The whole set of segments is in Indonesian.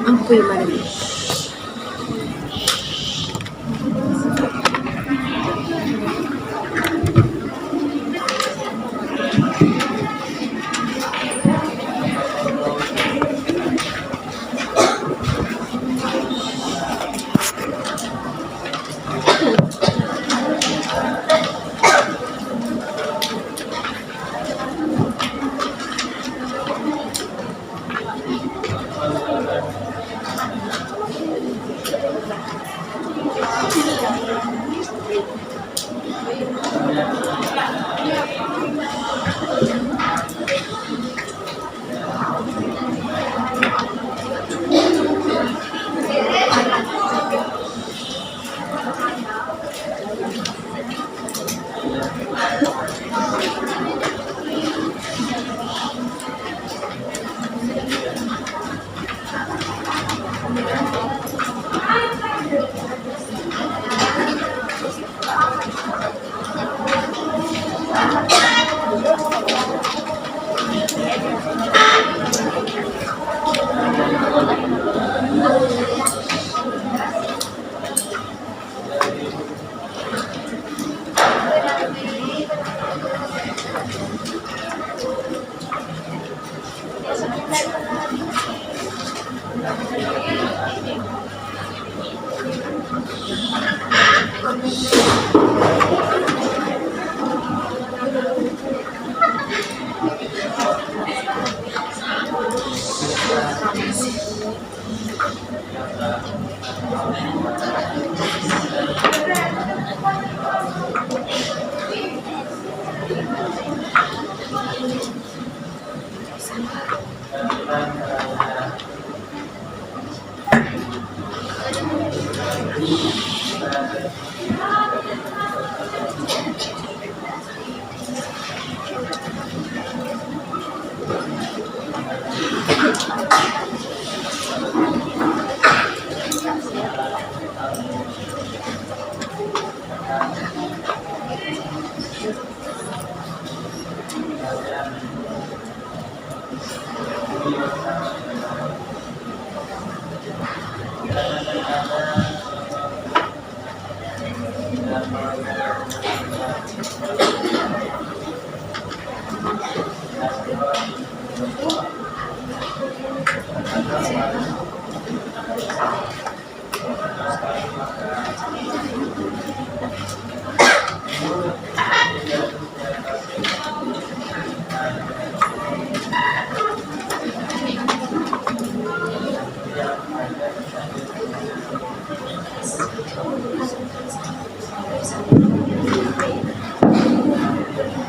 Ampui Marami.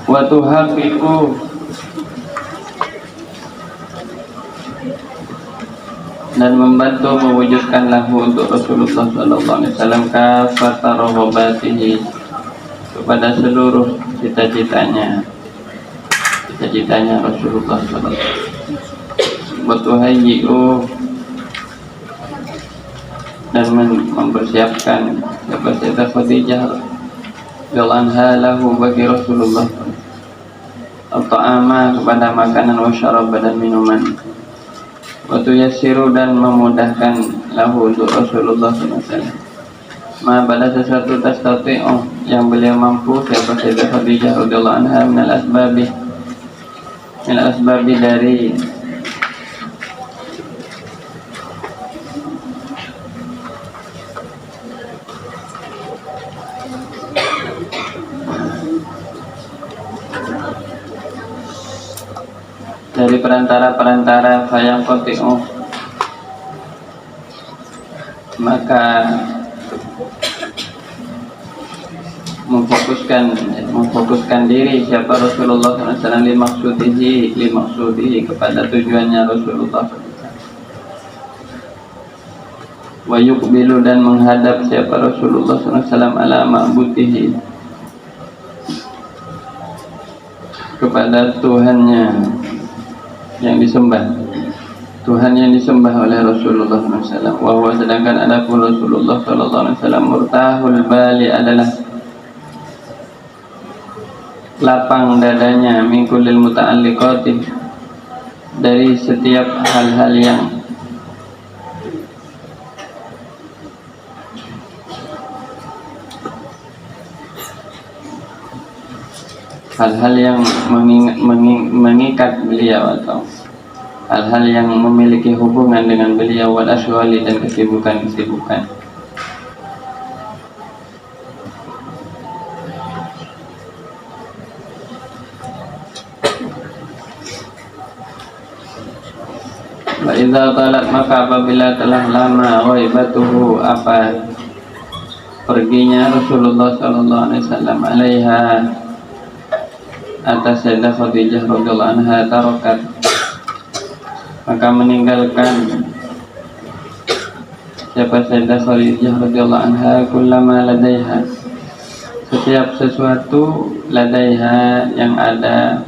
Wa tuhaqqiqu dan membantu mewujudkan lahu untuk Rasulullah sallallahu alaihi wasallam kafata raghbatihi, kepada seluruh cita-citanya Rasulullah sallallahu alaihi wasallam. Wa tuhayyi'u dan mempersiapkan kepada Khadijah radhiyallahu anha lahu bagi Rasulullah at-ta'ama, kepada makanan, wa syaraba dan minuman, wa tuyassiru dan memudahkan lahu untuk Rasulullah sallallahu alaihi wasallam ma pada sesuatu tastati'u yang beliau mampu, siapa Sayyidah Khadijah radhiyallahu anha minal asbabi dari perantara-perantara fayang koti'u, maka memfokuskan diri siapa Rasulullah SAW limaksudihi kepada tujuannya Rasulullah SAW. Wa yuqbilu dan menghadap siapa Rasulullah SAW ala ma'butihi, kepada Tuhannya yang disembah, Tuhan yang disembah oleh Rasulullah SAW. Wa huwa, sedangkan adapun Rasulullah SAW murtahul bali adalah lapang dadanya min kullil muta'alliqati, dari setiap hal-hal yang hal-hal yang mengikat beliau atau hal-hal yang memiliki hubungan dengan beliau, wal asyghali dan kesibukan-kesibukan. Wa idza talat, maka apabila telah lama ghaibatuhu, apa perginya Rasulullah sallallahu alaihi wasallam, alaiha atas Sayyidah Khadijah radhiyallahu anha, tarokat, maka meninggalkan siapa Sayyidah Khadijah radhiyallahu anha, kullama ladaiha, setiap sesuatu, ladaiha yang ada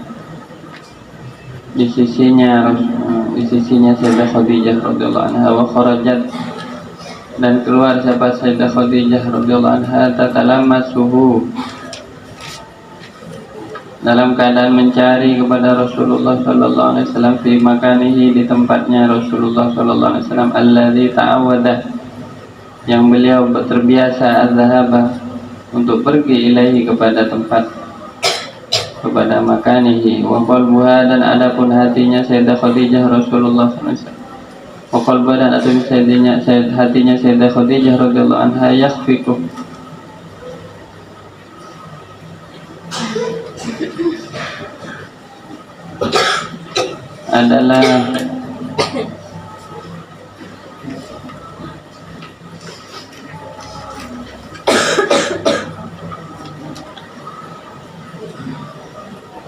di sisinya Sayyidah Khadijah radhiyallahu anha, wa kharajat, dan keluar siapa Sayyidah Khadijah radhiyallahu anha, tatalammasuhu, dalam keadaan mencari kepada Rasulullah sallallahu alaihi wasallam, fi makanihi, di tempatnya Rasulullah sallallahu alaihi wasallam, alladzi ta'awwada, yang beliau terbiasa, az-zahaba, untuk pergi ilaihi, kepada tempat, kepada makanihi, wa qalbuha, dan adapun hatinya Sayyidah Khadijah Rasulullah sallallahu alaihi wasallam, wa qalbuha, dan adapun hatinya Sayyidah Khadijah radhiyallahu anha, yakhfiqu, adalah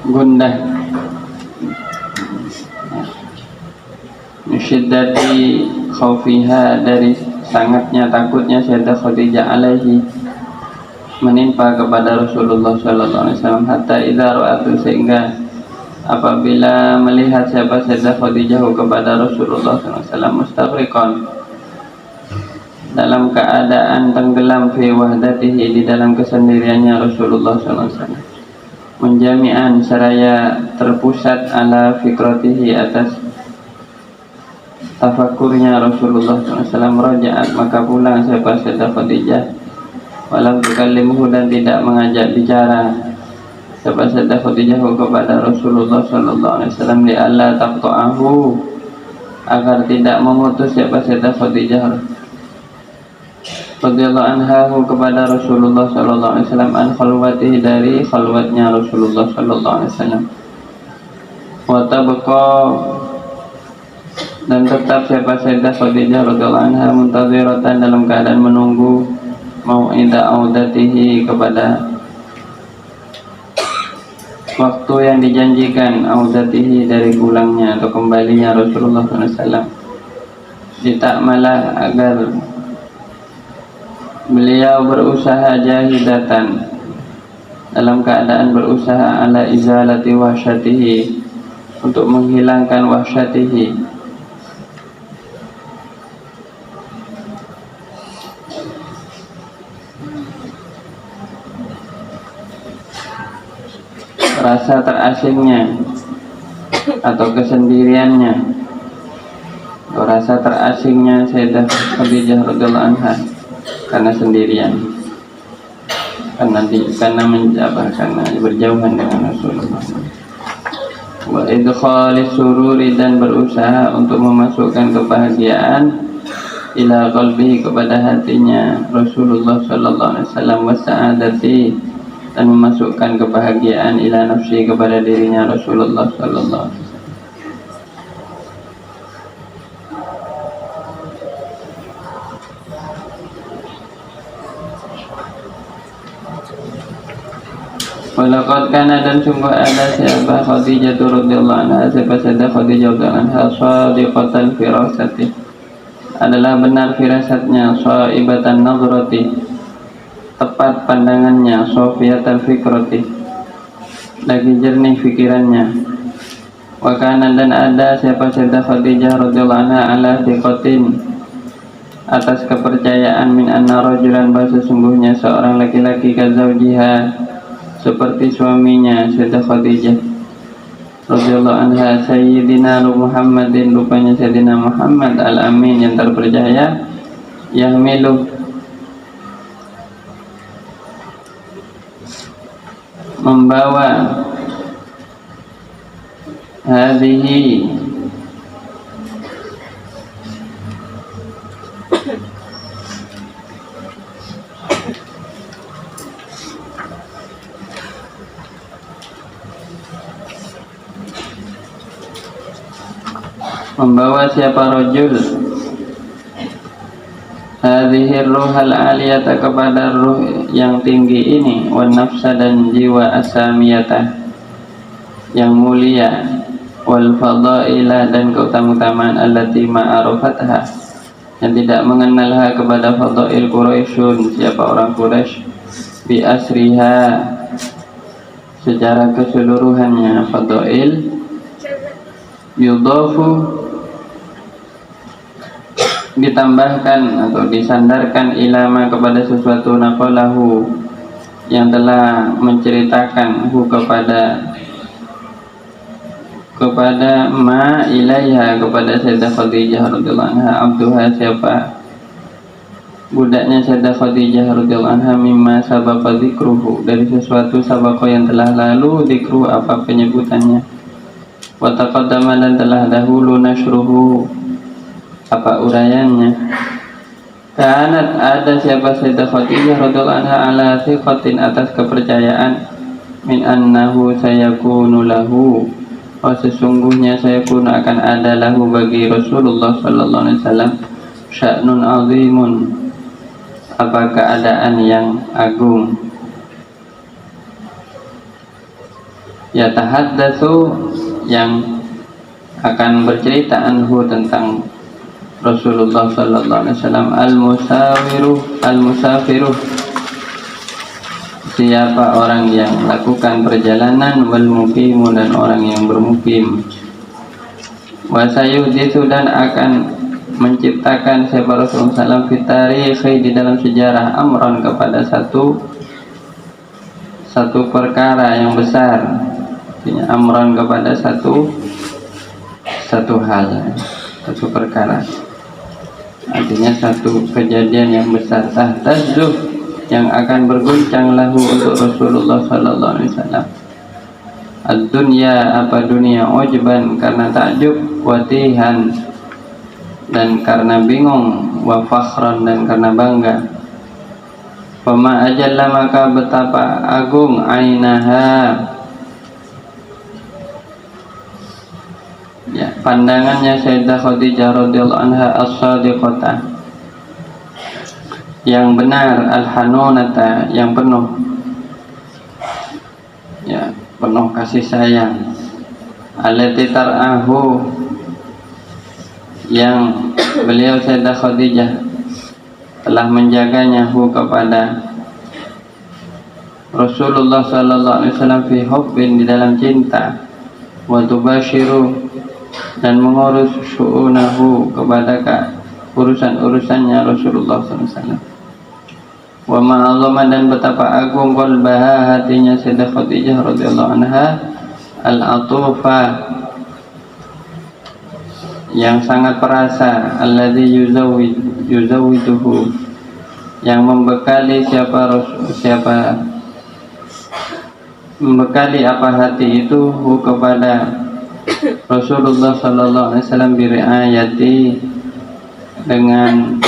gundah, syiddati khaufiha, dari sangatnya takutnya Sayyidah Khadijah alaihi, menimpa kepada Rasulullah sallallahu alaihi wasallam, hatta idza ra'atu, sehingga apabila melihat siapa Sayyidah Khadijah kepada Rasulullah sallallahu alaihi wasallam, mustaghriqan, dalam keadaan tenggelam, fi wahdatihi, di dalam kesendiriannya Rasulullah sallallahu alaihi wasallam, menjami'an, seraya terpusat, ala fikratihi, atas tafakurnya Rasulullah SAW, raja'at, maka pulang siapa Sayyidah Khadijah, walam tukallimuhu, dan tidak mengajak bicara siapa Sayyidah Khadijah kepada Rasulullah SAW, li alla taqta'ahu, agar tidak memutus siapa Sayyidah Khadijah radhiyallahu anha kepada Rasulullah sallallahu alaihi wasallam, an khalwatihi, dari khalwatnya Rasulullah sallallahu alaihi wasallam, wa tabqa, dan tetap siapa Sayyidah Khadijah radhiyallahu anha, muntaziratan, dalam keadaan menunggu, mau'ida audatihi, kepada waktu yang dijanjikan, audatihi, dari pulangnya atau kembalinya Rasulullah sallallahu alaihi wasallam, ditakmalah, agar beliau berusaha, jahidatan, dalam keadaan berusaha, ala izalati wahsyatihi, untuk menghilangkan wahsyatihi, rasa terasingnya atau kesendiriannya, atau rasa terasingnya Sayyidah Khadijah radhiyallahu anha, karena sendirian, karena berjauhan dengan Rasulullah. Wa idkhalis sururi, dan berusaha untuk memasukkan kebahagiaan, ila qalbihi, kepada hatinya Rasulullah sallallahu alaihi wasallam, wa sa'adati, dan memasukkan kebahagiaan, ila nafsi, kepada dirinya Rasulullah sallallahu alaihi wasallam. Walaqad kana, dan sungguh ada siapa Khadijah radhiyallahu anha, siapa Sayyidah Khadijah radhiyallahu anha, shadiqatan firasati, adalah benar firasatnya, shaibatan nazrati, tepat pandangannya, sofiyatan fikrati, lagi jernih fikirannya. Wa kana, dan ada siapa Sayyidah Khadijah radhiyallahu anha, ala thiqatin, atas kepercayaan, min anna rajulan, bahwa sesungguhnya seorang laki-laki, kazaujiha, seperti suaminya Sayyidah Khadijah radhiyallahu anha, Sayyidina Muhammadin, rupanya Sayyidina Muhammad al-Amin, yang terpercaya, yahmilu, membawa hadhihi membawa siapa rajul hadhir ruhal aliyata kepada ruh yang tinggi ini, wan nafsa dan jiwa asamiyata yang mulia, wal fadailah dan keutamaan allati ma'arofatha yang tidak mengenalha kepada fadail Quraisyun siapa orang Quraisy bi asriha secara keseluruhannya. Fadail yudafu ditambahkan atau disandarkan ilama kepada sesuatu naqalahu yang telah menceritakan kepada ma ilaiha kepada Sayyidah Khadijah radhiyallahu anha abduha siapa budaknya Sayyidah Khadijah radhiyallahu anha mimma sabaqa dzikruhu dari sesuatu sabaqa yang telah lalu dzikru apa penyebutannya, wa taqaddama dan telah dahulu nasyruhu apa uraiannya. Kanat ada siapa Sayyidah Khadijah radhiyallahu anha ala thiqatin atas kepercayaan min annahu sayakunu lahu sesungguhnya sayakunu akan ada lahu bagi Rasulullah sallallahu alaihi wasallam sya'nun azimun apa keadaan yang agung, yatahaddatsu yang akan bercerita anhu tentang Rasulullah sallallahu alaihi wasallam al-musafiru siapa orang yang melakukan perjalanan, wal muqimu dan orang yang bermukim, wa sayuhditsu dan akan menciptakan siapa Rasulullah sallallahu alaihi wasallam fi di dalam sejarah amran kepada satu perkara yang besar, artinya amran kepada satu hal, satu perkara, artinya satu kejadian yang besar, tahtazzu yang akan berguncang lahu untuk Rasulullah sallallahu alaihi wasallam ad-dunya apa dunia, ujban karena takjub, watihan dan karena bingung, wa fakhran dan karena bangga. Fama ajalla maka betapa agung ainaha ya pandangannya Sayyidah Khadijah radhiyallahu anha as-sadiqata yang benar, al-hanunata yang penuh kasih sayang, allati tar'ahu yang beliau Sayyidah Khadijah telah menjaganya kepada Rasulullah sallallahu alaihi wasallam fi hubbin di dalam cinta, wa tubashiru dan mengurus syu'unahu kepada urusan-urusannya Rasulullah sallallahu alaihi wasallam. Wa ma'azama dan betapa agung qalbaha hatinya Sayyidah Khadijah radhiyallahu anha al-atufa yang sangat perasa, alladzi yuzawwiduhu yang membekali membekali apa hati itu kepada Rasulullah sallallahu alaihi wasallam biriayati dengan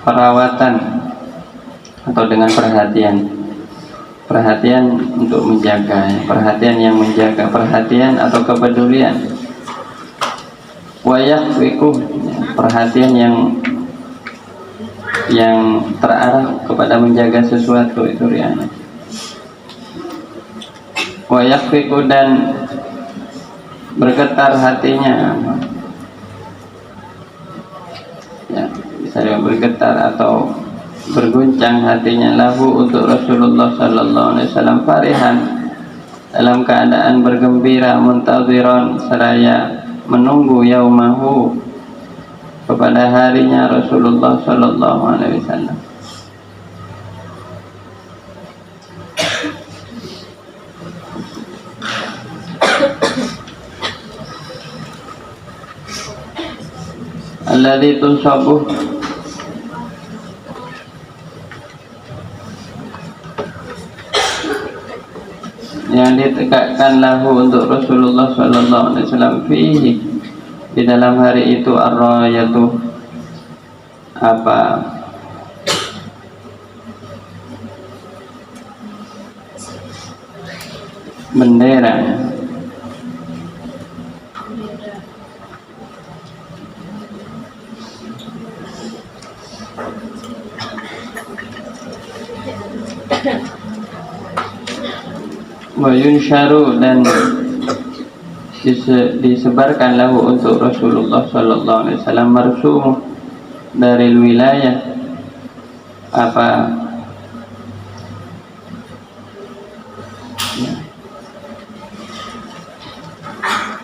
perawatan atau dengan perhatian untuk menjaga, perhatian yang menjaga, perhatian atau kepedulian, wayahwiku perhatian yang terarah kepada menjaga sesuatu itu riana, wayahwiku dan bergetar hatinya ya bisa bergetar atau berguncang hatinya lahu untuk Rasulullah sallallahu alaihi wasallam farihan dalam keadaan bergembira, muntaziran seraya menunggu yaumahu kepada harinya Rasulullah sallallahu alaihi wasallam. Alladzi tunsabuh yang ditegakkan lahu untuk Rasulullah sallallahu alaihi wasallam fihi, di dalam hari itu ar-rayatu, apa, bendera. Wa yunsharu, dan disebarkan lahu untuk Rasulullah sallallahu alaihi wasallam marsum dari wilayah, apa,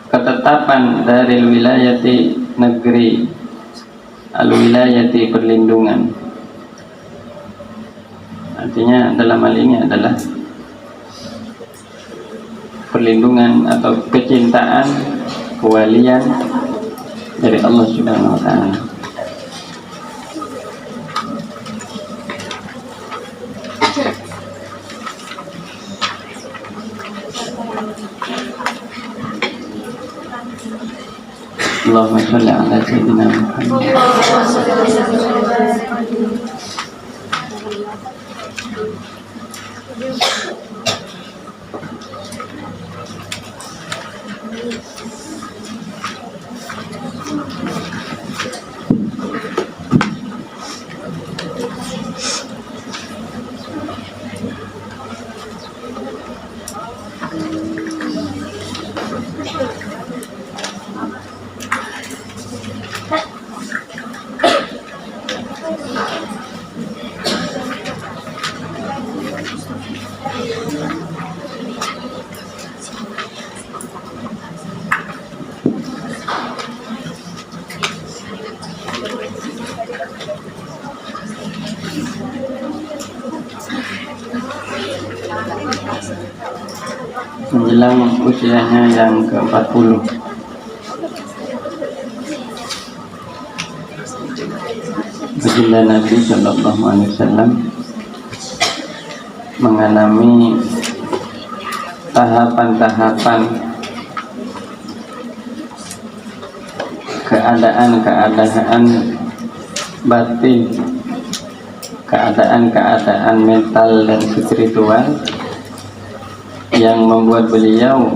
ketetapan dari wilayati negeri, al-wilayati perlindungan. Artinya dalam hal ini adalah perlindungan atau kecintaan, kewalian dari Allah Subhanahu wa taala. Allahumma shalli ala sayyidina Muhammad. Menjelang usianya yang ke-40, baginda Nabi Sallallahu Alaihi Wasallam mengalami tahapan-tahapan keadaan-keadaan batin, keadaan-keadaan mental dan spiritual yang membuat beliau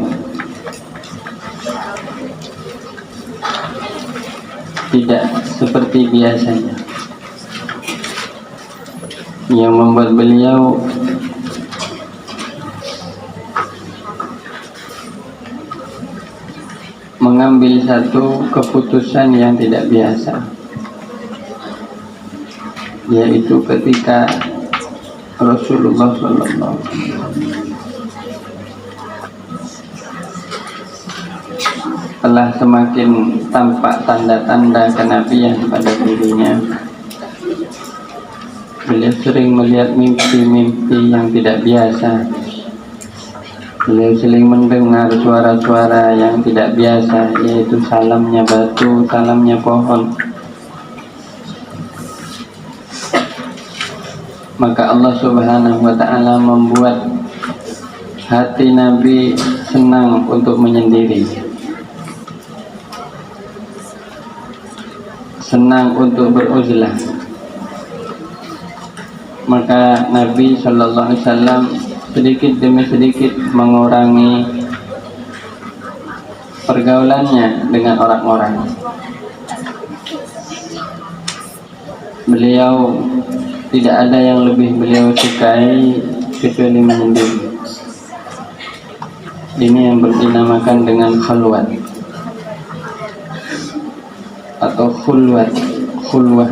tidak seperti biasanya, yang membuat beliau mengambil satu keputusan yang tidak biasa, yaitu ketika Rasulullah SAW telah semakin tampak tanda-tanda kenabian pada dirinya. Beliau sering melihat mimpi-mimpi yang tidak biasa. Beliau sering mendengar suara-suara yang tidak biasa, yaitu salamnya batu, salamnya pohon. Maka Allah Subhanahu wa ta'ala membuat hati Nabi senang untuk menyendiri, senang untuk beruzlah. Maka Nabi Sallallahu Alaihi Wasallam sedikit demi sedikit mengurangi pergaulannya dengan orang-orang. Beliau tidak ada yang lebih beliau sukai kecuali menyendiri. Ini yang dinamakan dengan khalwat atau khulwah,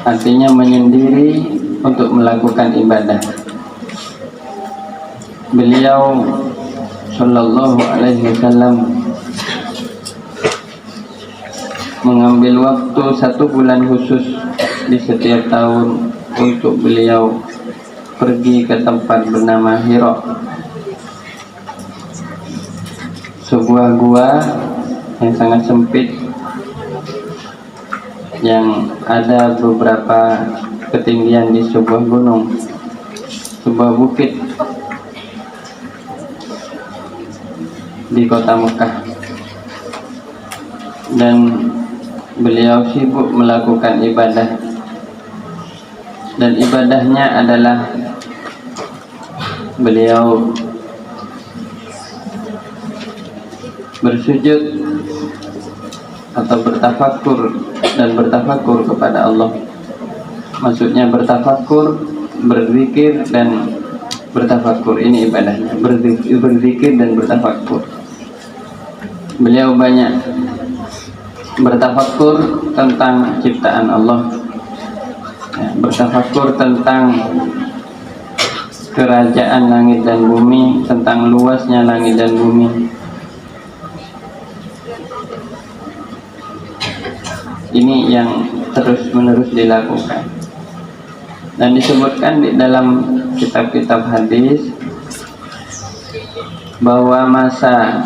artinya menyendiri untuk melakukan ibadah. Beliau Sallallahu Alaihi Wasallam mengambil waktu 1 bulan khusus di setiap tahun untuk beliau pergi ke tempat bernama Hira, sebuah gua yang sangat sempit yang ada beberapa ketinggian di sebuah gunung, sebuah bukit di kota Mekah, dan beliau sibuk melakukan ibadah, dan ibadahnya adalah beliau bersujud atau bertafakur dan bertafakur kepada Allah. Maksudnya bertafakur, berzikir dan bertafakur, ini ibadahnya, berzikir dan bertafakur. Beliau banyak bertafakur tentang ciptaan Allah, bertafakur tentang kerajaan langit dan bumi, tentang luasnya langit dan bumi. Ini yang terus-menerus dilakukan, dan disebutkan di dalam kitab-kitab hadis bahwa masa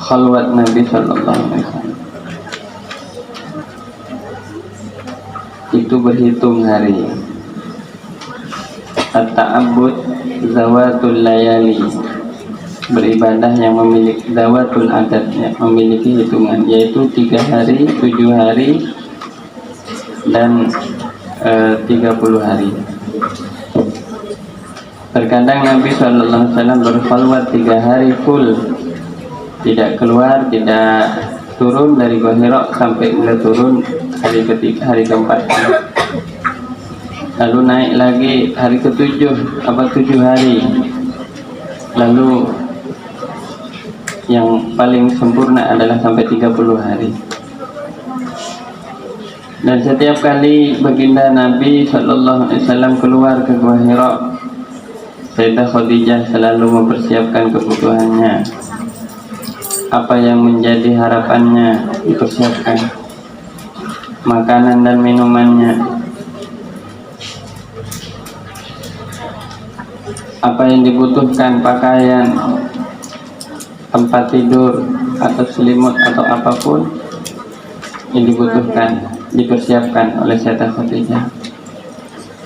khalwat Nabi Sallallahu Alaihi Wasallam itu berhitung hari. At-ta'abbud zawatul layali, beribadah yang memiliki zawatul adat, ya, memiliki hitungan, yaitu 3 hari, 7 hari, dan 30 hari. Terkadang Nabi SAW berkhalwat 3 hari full, tidak keluar, tidak turun dari Gua Hira sampai beliau turun hari ketiga, hari keempat. Lalu naik lagi hari ke-7, 7 hari. Lalu yang paling sempurna adalah sampai 30 hari. Dan setiap kali baginda Nabi SAW keluar ke Gua Hira, Sayyidah Khadijah selalu mempersiapkan kebutuhannya. Apa yang menjadi harapannya dipersiapkan, makanan dan minumannya. Apa yang dibutuhkan, pakaian, tempat tidur, atau selimut, atau apapun yang dibutuhkan, dipersiapkan oleh Sayyidah Khadijah.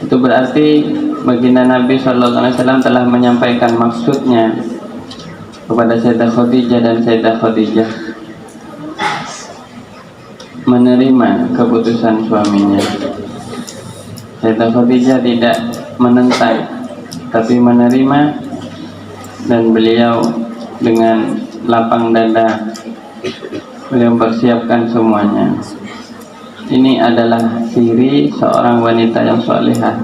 Itu berarti baginda Nabi SAW telah menyampaikan maksudnya kepada Sayyidah Khadijah, dan Sayyidah Khadijah menerima keputusan suaminya. Sayyidah Khadijah tidak menentang, tapi menerima, dan beliau dengan lapang dada beliau mempersiapkan semuanya. Ini adalah ciri seorang wanita yang salihah.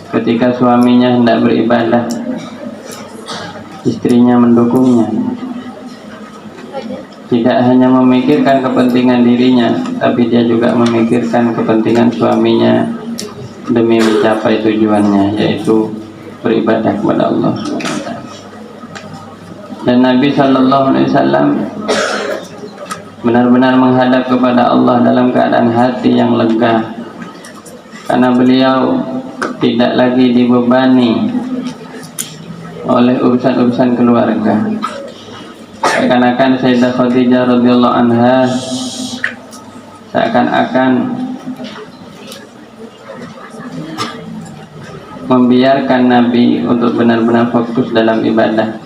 Ketika suaminya hendak beribadah, istrinya mendukungnya. Tidak hanya memikirkan kepentingan dirinya, tapi dia juga memikirkan kepentingan suaminya demi mencapai tujuannya, yaitu beribadah kepada Allah SWT. Dan Nabi SAW benar-benar menghadap kepada Allah dalam keadaan hati yang lega, karena beliau tidak lagi dibebani oleh urusan-urusan keluarga. Seakan-akan Sayyidah Khadijah radhiyallahu anha seakan-akan membiarkan Nabi untuk benar-benar fokus dalam ibadah,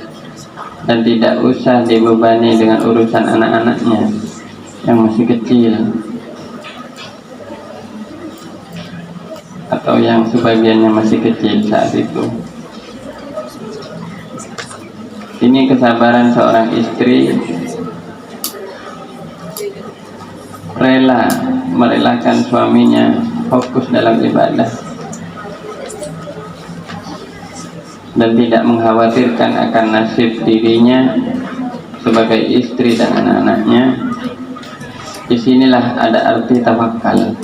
dan tidak usah dibebani dengan urusan anak-anaknya yang masih kecil, atau yang sebagiannya masih kecil saat itu. Ini kesabaran seorang istri, rela merelakan suaminya fokus dalam ibadah, dan tidak mengkhawatirkan akan nasib dirinya sebagai istri dan anak-anaknya. Disinilah ada arti tawakal.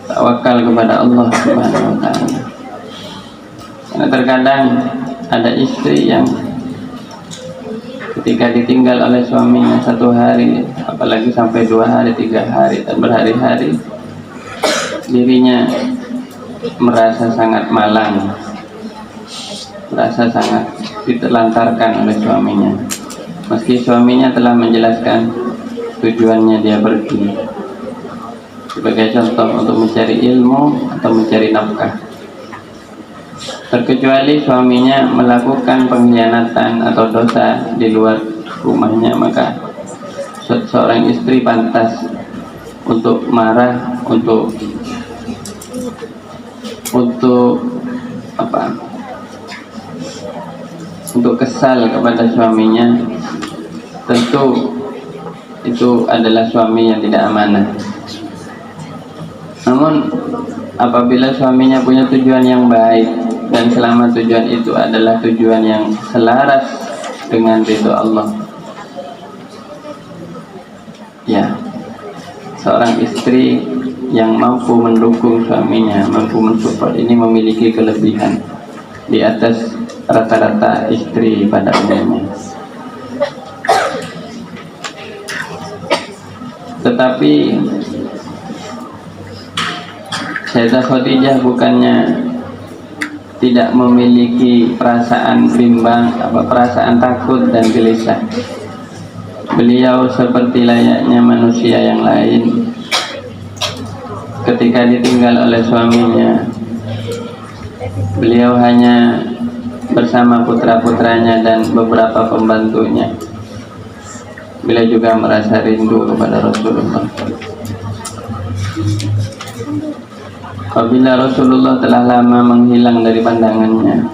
Tawakal kepada Allah Subhanahu wa Ta'ala. Karena terkadang ada istri yang ketika ditinggal oleh suaminya 1 hari, apalagi sampai 2 hari, 3 hari, dan berhari-hari, dirinya merasa sangat malang, merasa sangat ditelantarkan oleh suaminya, meski suaminya telah menjelaskan tujuannya dia pergi sebagai contoh untuk mencari ilmu atau mencari nafkah. terkecuali suaminya melakukan pengkhianatan atau dosa di luar rumahnya, maka seorang istri pantas untuk marah, untuk apa? Untuk kesal kepada suaminya. Tentu itu adalah suami yang tidak amanah. Namun apabila suaminya punya tujuan yang baik dan selama tujuan itu adalah tujuan yang selaras dengan ridho Allah, ya, seorang istri yang mampu mendukung suaminya, mampu mensupport, ini memiliki kelebihan di atas rata-rata istri pada umumnya. Tetapi Sayyidah Khadijah bukannya tidak memiliki perasaan bimbang, perasaan takut dan gelisah. Beliau seperti layaknya manusia yang lain. Ketika ditinggal oleh suaminya, beliau hanya bersama putra-putranya dan beberapa pembantunya. Beliau juga merasa rindu kepada Rasulullah. Apabila Rasulullah telah lama menghilang dari pandangannya,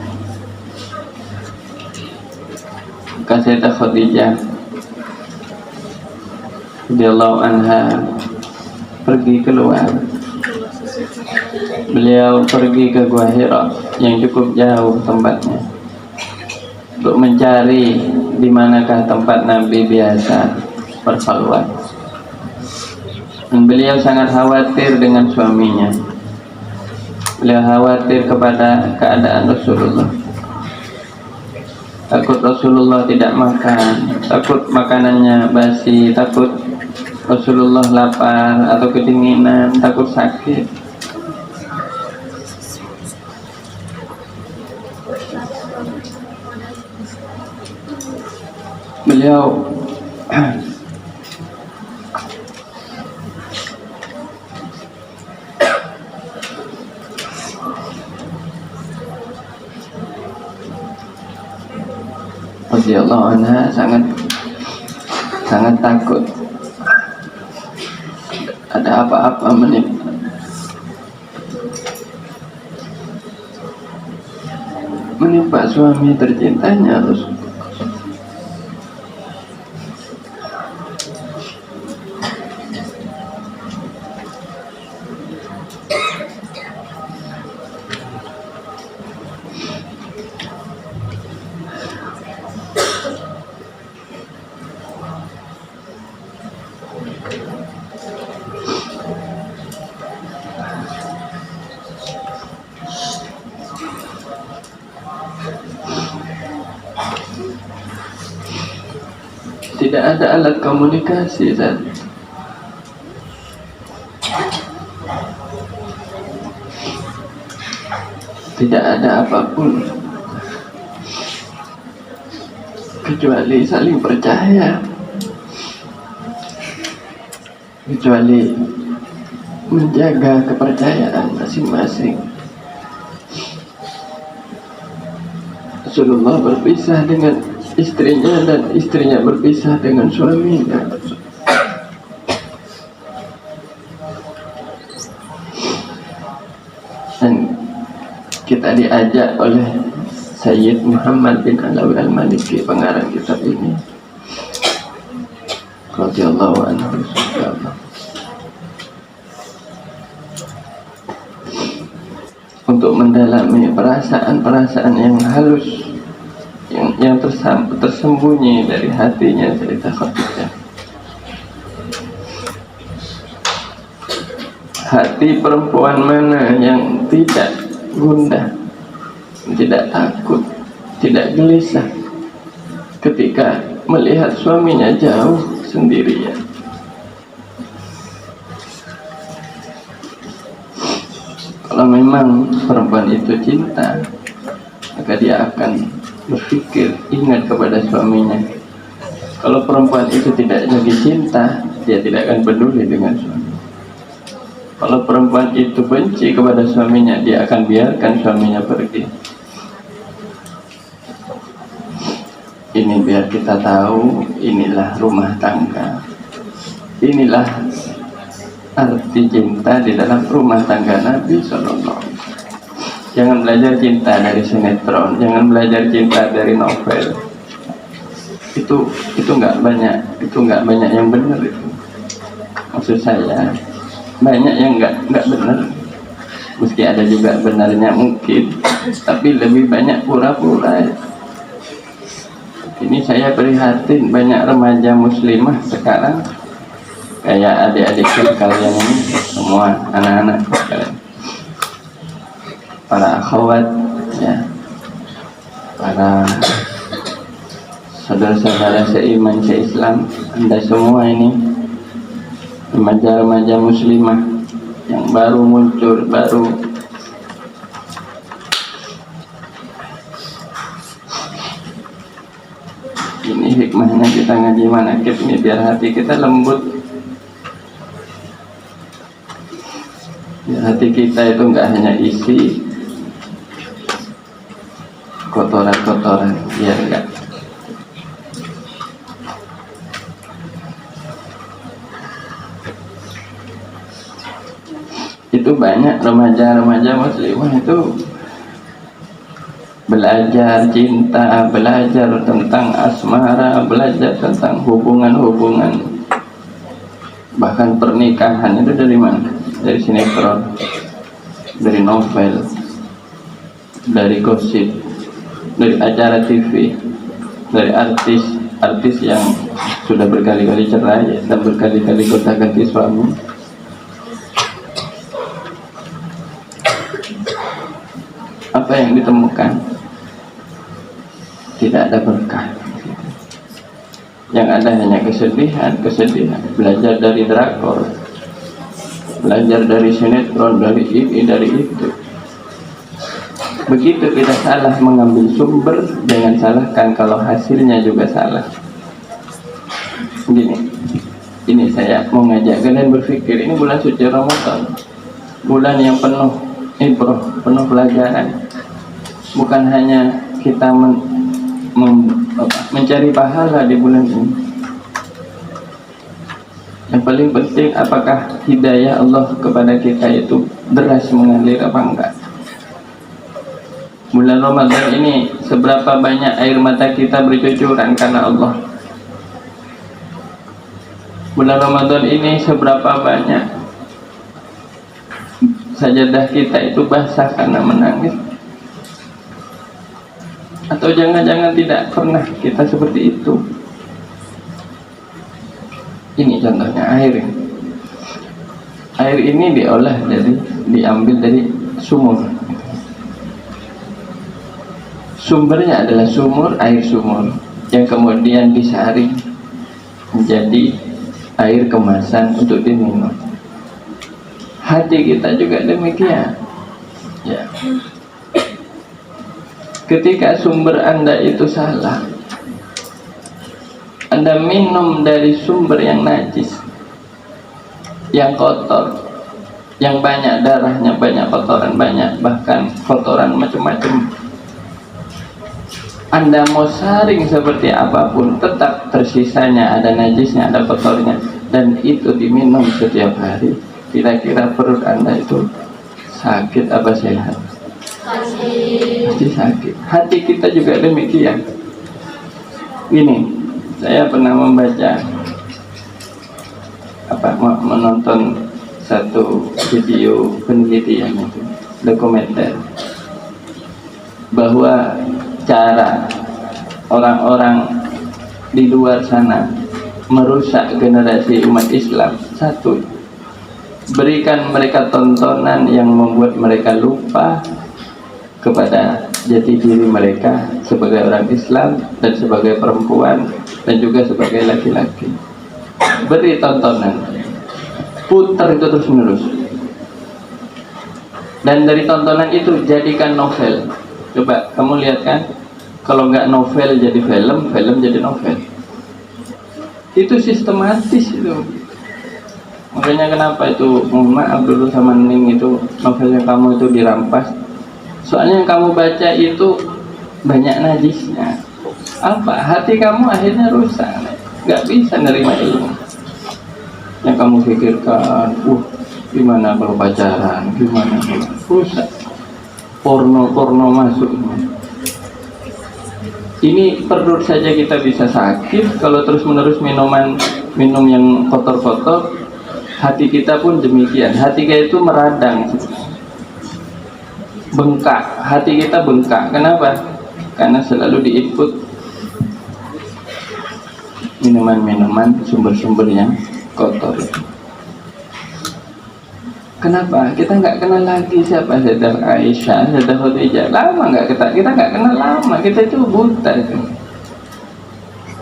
maka Sayyidah Khadijah radhiyallahu anha pergi keluar. Beliau pergi ke Gua Hira yang cukup jauh tempatnya untuk mencari di manakah tempat Nabi biasa berkhulwat. Dan beliau sangat khawatir dengan suaminya. Beliau khawatir kepada keadaan Rasulullah. Takut Rasulullah tidak makan, takut makanannya basi, takut Rasulullah lapar atau kedinginan, takut sakit. Beliau radhiyallahu anha sangat takut ada apa-apa menimpa suami tercintanya Rasul. Tidak ada alat komunikasi dan tidak ada apapun kecuali saling percaya, kecuali menjaga kepercayaan masing-masing. Rasulullah berpisah dengan istrinya dan istrinya berpisah dengan suaminya. Dan kita diajak oleh Sayyid Muhammad bin Alawi Al-Maliki, pengarang kitab ini, radhiyallahu anhu, untuk mendalami perasaan-perasaan yang halus yang tersembunyi dari hatinya Sayyidah Khadijah. Hati perempuan mana yang tidak gundah, tidak takut, tidak gelisah ketika melihat suaminya jauh sendirian? Kalau memang perempuan itu cinta, maka dia akan berpikir ingat kepada suaminya. Kalau perempuan itu tidak lagi cinta, dia tidak akan peduli dengan suami. Kalau perempuan itu benci kepada suaminya, dia akan biarkan suaminya pergi. Ini biar kita tahu inilah rumah tangga, inilah arti cinta di dalam rumah tangga Nabi Sallallahu Alaihi Wasallam. Jangan belajar cinta dari sinetron, jangan belajar cinta dari novel. Itu nggak banyak yang benar itu. Maksud saya banyak yang nggak benar. Meski ada juga benarnya mungkin, tapi lebih banyak pura-pura. Ini saya prihatin banyak remaja muslimah sekarang kayak adik-adik kalian ini, semua anak-anak kalian, para akhwat ya, para saudara-saudara seiman seislam, Anda semua ini remaja-remaja muslimah yang baru muncul, baru ini hikmahnya kita ngaji manaqib ini biar hati kita lembut, biar hati kita itu nggak hanya isi kotoran-kotoran, biar enggak. Itu banyak remaja-remaja muslimah itu belajar cinta, belajar tentang asmara, belajar tentang hubungan-hubungan, bahkan pernikahan itu dari mana? Dari sinetron, dari novel, dari gosip, dari acara TV, dari artis yang sudah berkali-kali cerai dan berkali-kali gonta-ganti suami. Apa yang ditemukan? Tidak ada berkah. Yang ada hanya kesedihan. Belajar dari drakor, belajar dari sinetron, dari ini, dari itu. Begitu kita salah mengambil sumber, jangan salahkan kalau hasilnya juga salah. Begini, ini saya mau ngajak kalian berpikir, ini bulan suci Ramadan, bulan yang penuh ibrah, penuh pelajaran. Bukan hanya kita mencari pahala di bulan ini. Yang paling penting, apakah hidayah Allah kepada kita itu deras mengalir apa enggak? Bulan Ramadan ini seberapa banyak air mata kita bercucuran karena Allah? Bulan Ramadan ini seberapa banyak sajadah kita itu basah karena menangis? Atau jangan-jangan tidak pernah kita seperti itu? Ini contohnya air. Air ini diambil dari sumur. Sumbernya adalah air sumur yang kemudian disaring menjadi air kemasan untuk diminum. Hati kita juga demikian. Ya. Ketika sumber Anda itu salah, Anda minum dari sumber yang najis, yang kotor, yang banyak darahnya, banyak kotoran, banyak bahkan kotoran macam-macam. Anda mau saring seperti apapun, tetap tersisanya ada najisnya, ada kotornya, dan itu diminum setiap hari. Kira-kira perut Anda itu sakit apa sehat? Pasti sakit. Hati kita juga demikian. Ini saya pernah membaca menonton satu video penelitian itu, dokumenter, bahwa cara orang-orang di luar sana merusak generasi umat Islam, satu, berikan mereka tontonan yang membuat mereka lupa kepada jati diri mereka sebagai orang Islam dan sebagai perempuan dan juga sebagai laki-laki. Beri tontonan, putar itu terus menerus, dan dari tontonan itu jadikan novel. Coba kamu lihat kan, kalau nggak novel jadi film, film jadi novel. Itu sistematis itu. Makanya kenapa itu, mohon maaf dulu sama Ning, itu novelnya kamu itu dirampas. Soalnya yang kamu baca itu banyak najisnya. Apa? Hati kamu akhirnya rusak, nggak bisa nerima ilmu. Yang kamu pikirkan, gimana kalau pacaran, gimana kalau rusak, porno masuk. Ini perut saja kita bisa sakit kalau terus menerus minum yang kotor-kotor. Hati kita pun demikian. Hati kita itu meradang, bengkak. Hati kita bengkak. Kenapa? Karena selalu diinput minuman-minuman sumber-sumber yang kotor. Kenapa? Kita nggak kenal lagi siapa Sayyidah Aisyah, Sayyidah Khadijah. Lama nggak kita nggak kenal lama. Kita itu buta itu.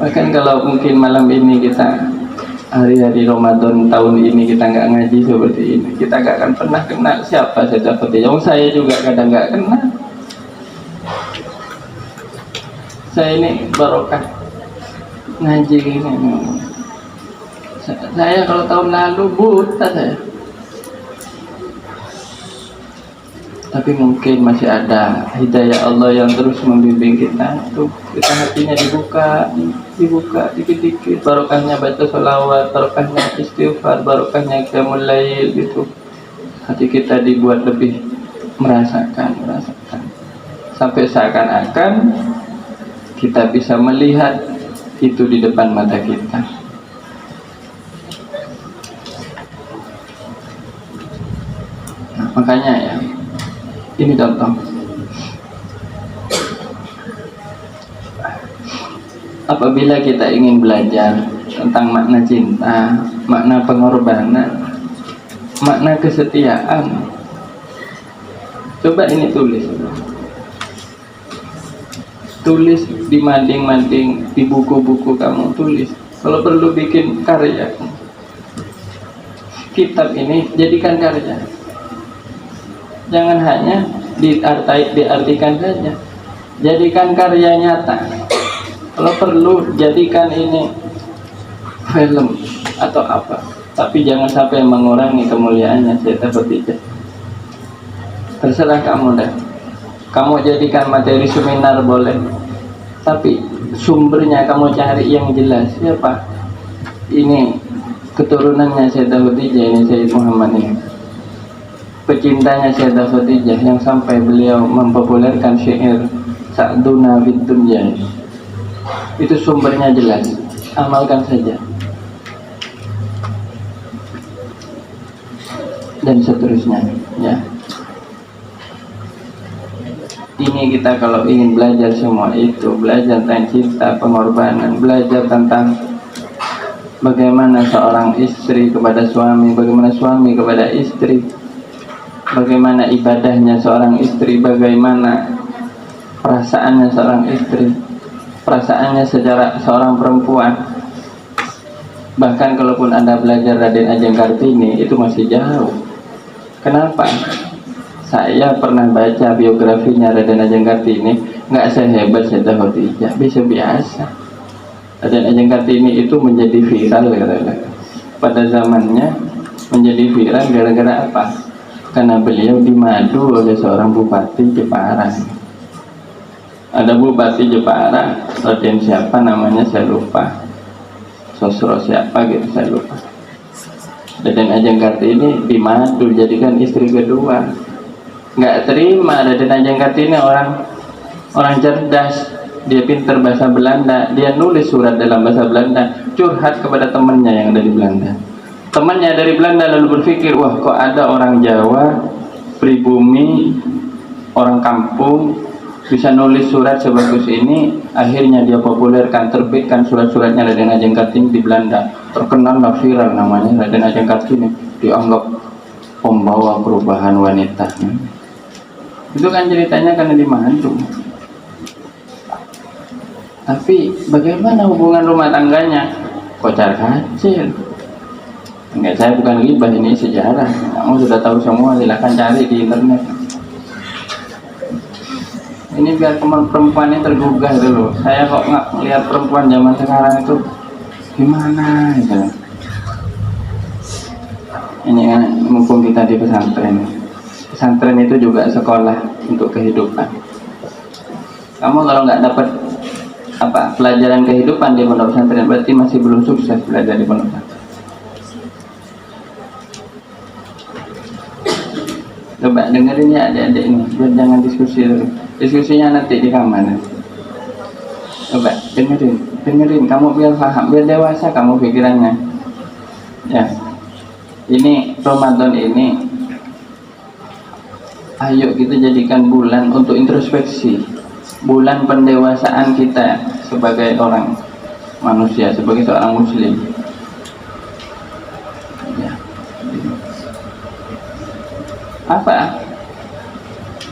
Bahkan kalau mungkin malam ini kita hari-hari Ramadan tahun ini kita nggak ngaji seperti ini, kita nggak akan pernah kenal siapa Sayyidah Khadijah. Saya juga kadang nggak kenal. Saya ini barokah ngaji ini. Saya kalau tahun lalu buta saya. Tapi mungkin masih ada hidayah Allah yang terus membimbing kita. Tuh, kita hatinya dibuka dikit-dikit. Barokahnya baca sholawat, barokahnya istighfar, barokahnya qiyamul lail gitu. Hati kita dibuat lebih merasakan. Sampai seakan-akan kita bisa melihat itu di depan mata kita. Nah, makanya ya, ini contoh. Apabila kita ingin belajar tentang makna cinta, makna pengorbanan, makna kesetiaan, coba ini tulis di mading-mading, di buku-buku kamu tulis. Kalau perlu bikin karya, kitab ini jadikan karya. Jangan hanya diartikan saja, jadikan karya nyata. Kalau perlu jadikan ini film atau apa, tapi jangan sampai mengurangi kemuliaannya Sayyidah Khadijah. Terserah kamu dah. Kamu jadikan materi seminar boleh, tapi sumbernya kamu cari yang jelas. Siapa? Ini keturunannya Sayyidah Khadijah, ini Sayyid Muhammad ini. Pecintanya Sayyidah Khadijah yang sampai beliau mempopulerkan syair Sa'duna fid dunya. Itu sumbernya jelas, amalkan saja. Dan seterusnya, ya. Ini kita kalau ingin belajar semua itu, belajar tentang cinta, pengorbanan, belajar tentang bagaimana seorang istri kepada suami, bagaimana suami kepada istri, bagaimana ibadahnya seorang istri, bagaimana perasaannya seorang istri, perasaannya seorang perempuan. Bahkan kalaupun Anda belajar Raden Ajeng Kartini, itu masih jauh. Kenapa? Saya pernah baca biografinya Raden Ajeng Kartini, nggak sehebat Sayyidah Khadijah, biasa. Raden Ajeng Kartini itu menjadi viral pada zamannya, menjadi viral gara-gara apa? Karena beliau dimadu oleh seorang bupati Jepara. Ada bupati Jepara, Raden siapa namanya saya lupa, Sosro siapa gitu saya lupa. Raden Ajeng Kartini dimadu jadikan istri kedua. Nggak terima. Raden Ajeng Kartini orang cerdas, dia pintar bahasa Belanda, dia nulis surat dalam bahasa Belanda, curhat kepada temannya yang ada di Belanda. Temannya dari Belanda lalu berpikir, wah kok ada orang Jawa, pribumi, orang kampung bisa nulis surat sebagus ini. Akhirnya dia populerkan, terbitkan surat-suratnya Raden Ajeng Kartini di Belanda. Terkenal lah, viral namanya Raden Ajeng Kartini, dianggap pembawa perubahan wanita. Itu kan ceritanya karena dimadu. Tapi bagaimana hubungan rumah tangganya? Kocar kacir. Enggak, saya bukan ghibah, ini sejarah. Kamu sudah tahu semua, silahkan cari di internet. Ini biar perempuan ini tergugah dulu. Saya kok nggak melihat perempuan zaman sekarang itu gimana gitu. Ini kan mumpung kita di pesantren. Pesantren itu juga sekolah untuk kehidupan. Kamu kalau nggak dapat pelajaran kehidupan di pondok pesantren, berarti masih belum sukses belajar di pondok pesantren. Coba dengerin ya adik-adik ini, biar jangan diskusi dulu. Diskusinya nanti di kamar. Coba dengerin, kamu biar paham, biar dewasa kamu pikirannya. Ya, ini Ramadan ini, ayo kita jadikan bulan untuk introspeksi, bulan pendewasaan kita sebagai orang manusia, sebagai seorang muslim. Ya.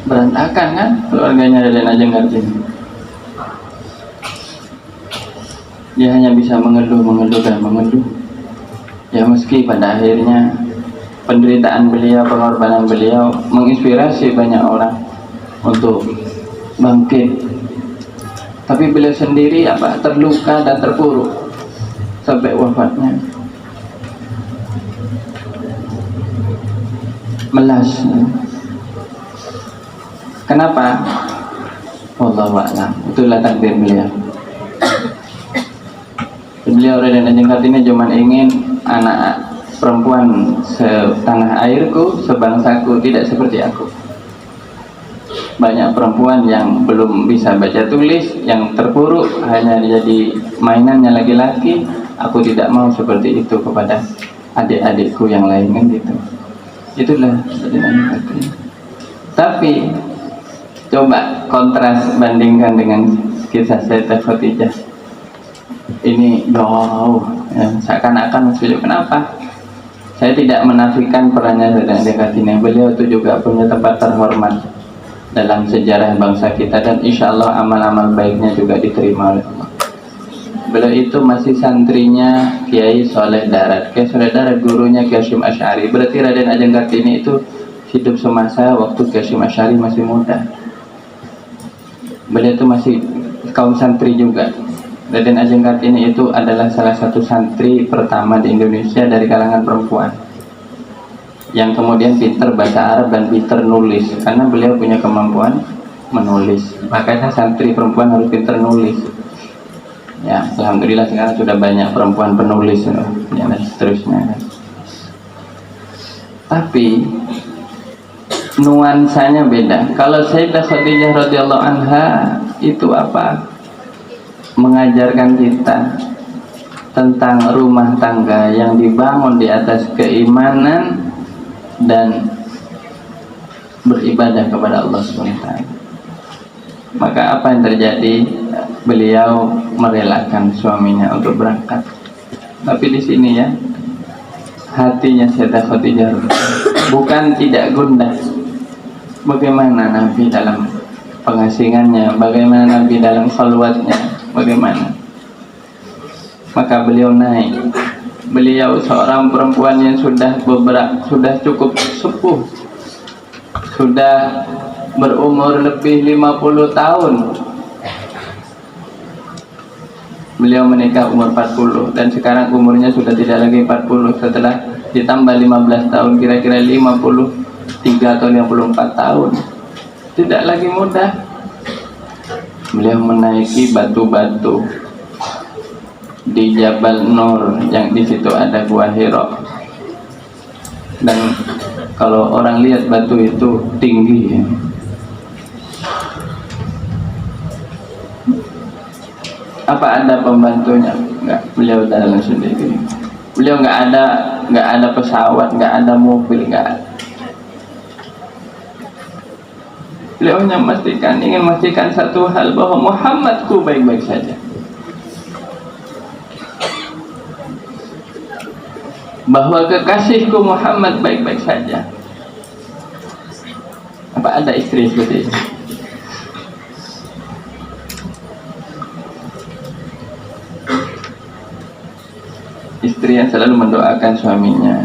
Berantakan kan keluarganya Raden Ajeng Kartini. Dia hanya bisa mengeluh. Ya meski pada akhirnya penderitaan beliau, pengorbanan beliau menginspirasi banyak orang untuk bangkit, tapi beliau sendiri terluka dan terpuruk sampai wafatnya. Melas. Kenapa? Wallahu a'lam. Itulah takdir beliau. Beliau Raden Ajeng Kartini cuma ingin anak perempuan setanah airku, sebangsaku tidak seperti aku. Banyak perempuan yang belum bisa baca tulis, yang terpuruk hanya jadi mainannya laki-laki. Aku tidak mau seperti itu kepada adik-adikku yang lain, kan gitu. Itulah Raden Ajeng Kartini. Tapi coba kontras, bandingkan dengan kisah Sayyidah Khadijah. Ini jauh ya, seakan-akan sulit. Kenapa? Saya tidak menafikan perannya Raden Ajeng Kartini. Beliau itu juga punya tempat terhormat dalam sejarah bangsa kita, dan insya Allah amal-amal baiknya juga diterima oleh Allah. Beliau itu masih santrinya Kiai Soleh Darat. Kiai Soleh Darat gurunya Kiai Hasyim Asy'ari. Berarti Raden Ajeng Kartini itu hidup semasa waktu Kiai Hasyim Asy'ari masih muda. Beliau itu masih kaum santri juga. Raden Ajeng Kartini itu adalah salah satu santri pertama di Indonesia dari kalangan perempuan yang kemudian pinter bahasa Arab dan pinter nulis, karena beliau punya kemampuan menulis. Makanya santri perempuan harus pinter nulis. Ya, alhamdulillah sekarang sudah banyak perempuan penulis ya, dan seterusnya. Tapi nuansanya beda. Kalau Sayyidah Khadijah radhiyallahu anha itu mengajarkan kita tentang rumah tangga yang dibangun di atas keimanan dan beribadah kepada Allah SWT. Maka apa yang terjadi? Beliau merelakan suaminya untuk berangkat. Tapi di sini ya, hatinya Sayyidah Khadijah bukan tidak gundah. Bagaimana Nabi dalam pengasingannya, bagaimana Nabi dalam khalwatnya, bagaimana? Maka beliau naik. Beliau seorang perempuan yang sudah cukup sepuh, sudah berumur lebih 50 tahun. Beliau menikah umur 40 dan sekarang umurnya sudah tidak lagi 40, setelah ditambah 15 tahun kira-kira 53 atau 54 tahun. Tidak lagi mudah. Beliau menaiki batu-batu di Jabal Nur, yang di situ ada Gua Hira. Dan kalau orang lihat batu itu tinggi ya. Apa ada pembantunya? Enggak, beliau jalan sendiri. Beliau enggak ada pesawat, enggak ada mobil, enggak ada. Beliau hanya ingin memastikan satu hal, bahwa Muhammadku baik-baik saja. Bahwa kekasihku Muhammad baik-baik saja. Apa ada istri seperti ini? Istri yang selalu mendoakan suaminya,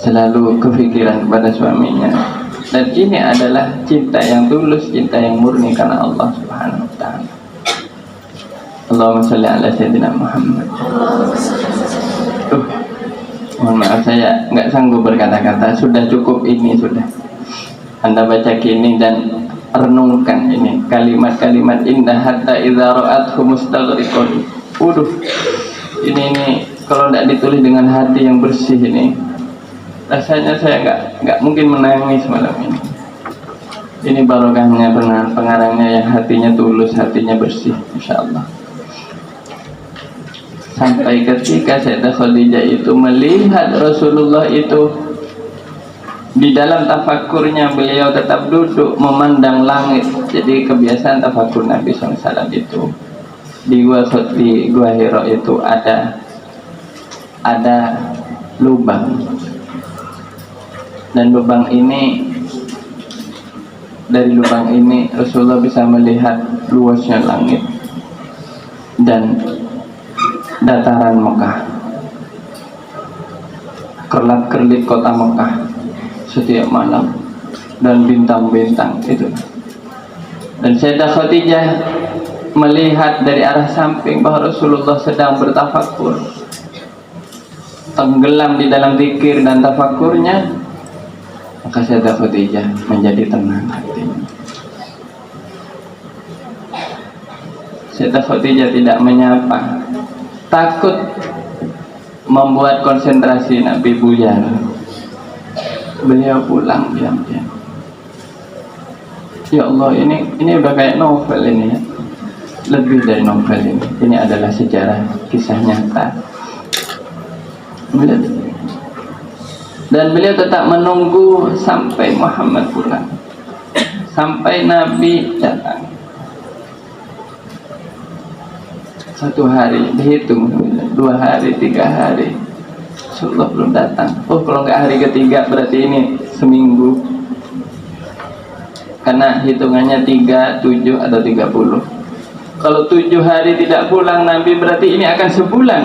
selalu kepikiran kepada suaminya. Dan ini adalah cinta yang tulus, cinta yang murni karena Allah Subhanahu wa ta'ala. Allahumma sholli ala sayyidina Muhammad. Mohon maaf, saya nggak sanggup berkata-kata. Sudah cukup ini, sudah. Anda baca gini dan renungkan ini kalimat-kalimat indah hatta idza ra'athu mustaghriqun. Ini kalau tidak ditulis dengan hati yang bersih ini, rasanya saya nggak mungkin menangis malam ini. Ini barokahnya pengarangnya yang hatinya tulus, hatinya bersih, insyaallah. Sampai ketika Sayyidah Khadijah itu melihat Rasulullah itu di dalam tafakurnya, beliau tetap duduk memandang langit. Jadi kebiasaan tafakur Nabi SAW itu di gua Hira itu ada lubang, dan lubang ini, dari lubang ini Rasulullah bisa melihat luasnya langit dan dataran Mekah, kerlap-kerlip kota Mekah setiap malam, dan bintang-bintang itu. Dan Sayyidah Khadijah melihat dari arah samping bahwa Rasulullah sedang bertafakur, tenggelam di dalam zikir dan tafakurnya. Maka Sayyidah Khadijah menjadi tenang hatinya. Sayyidah Khadijah tidak menyapa, takut membuat konsentrasi Nabi buyar. Beliau pulang diam-diam. Ya Allah, ini udah kayak novel ini ya. Lebih dari novel ini. Ini adalah sejarah, kisah nyata. Dan beliau tetap menunggu sampai Muhammad pulang, sampai Nabi datang. 1 hari dihitung, 2 hari, 3 hari, Rasulullah belum datang. Kalau nggak hari ketiga berarti ini seminggu, karena hitungannya 3, 7 atau 30. Kalau 7 hari tidak pulang Nabi, berarti ini akan sebulan.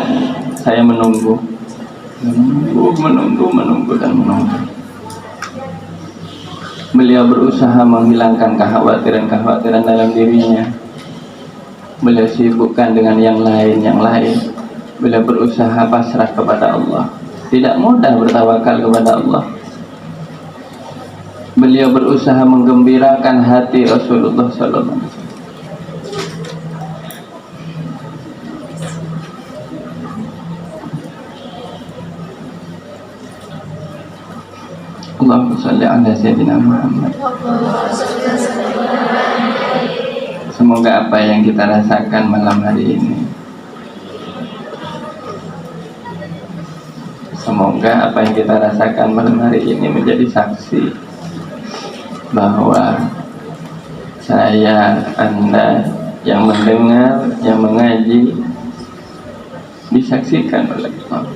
Saya menunggu dan menunggu. Beliau berusaha menghilangkan kekhawatiran dalam dirinya. Beliau sibukkan dengan yang lain. Beliau berusaha pasrah kepada Allah. Tidak mudah bertawakal kepada Allah. Beliau berusaha menggembirakan hati Rasulullah SAW. Allahumma shalli ala Sayyidina Muhammad. Semoga apa yang kita rasakan malam hari ini, semoga apa yang kita rasakan malam hari ini menjadi saksi bahwa saya, Anda yang mendengar, yang mengaji, disaksikan oleh Allah.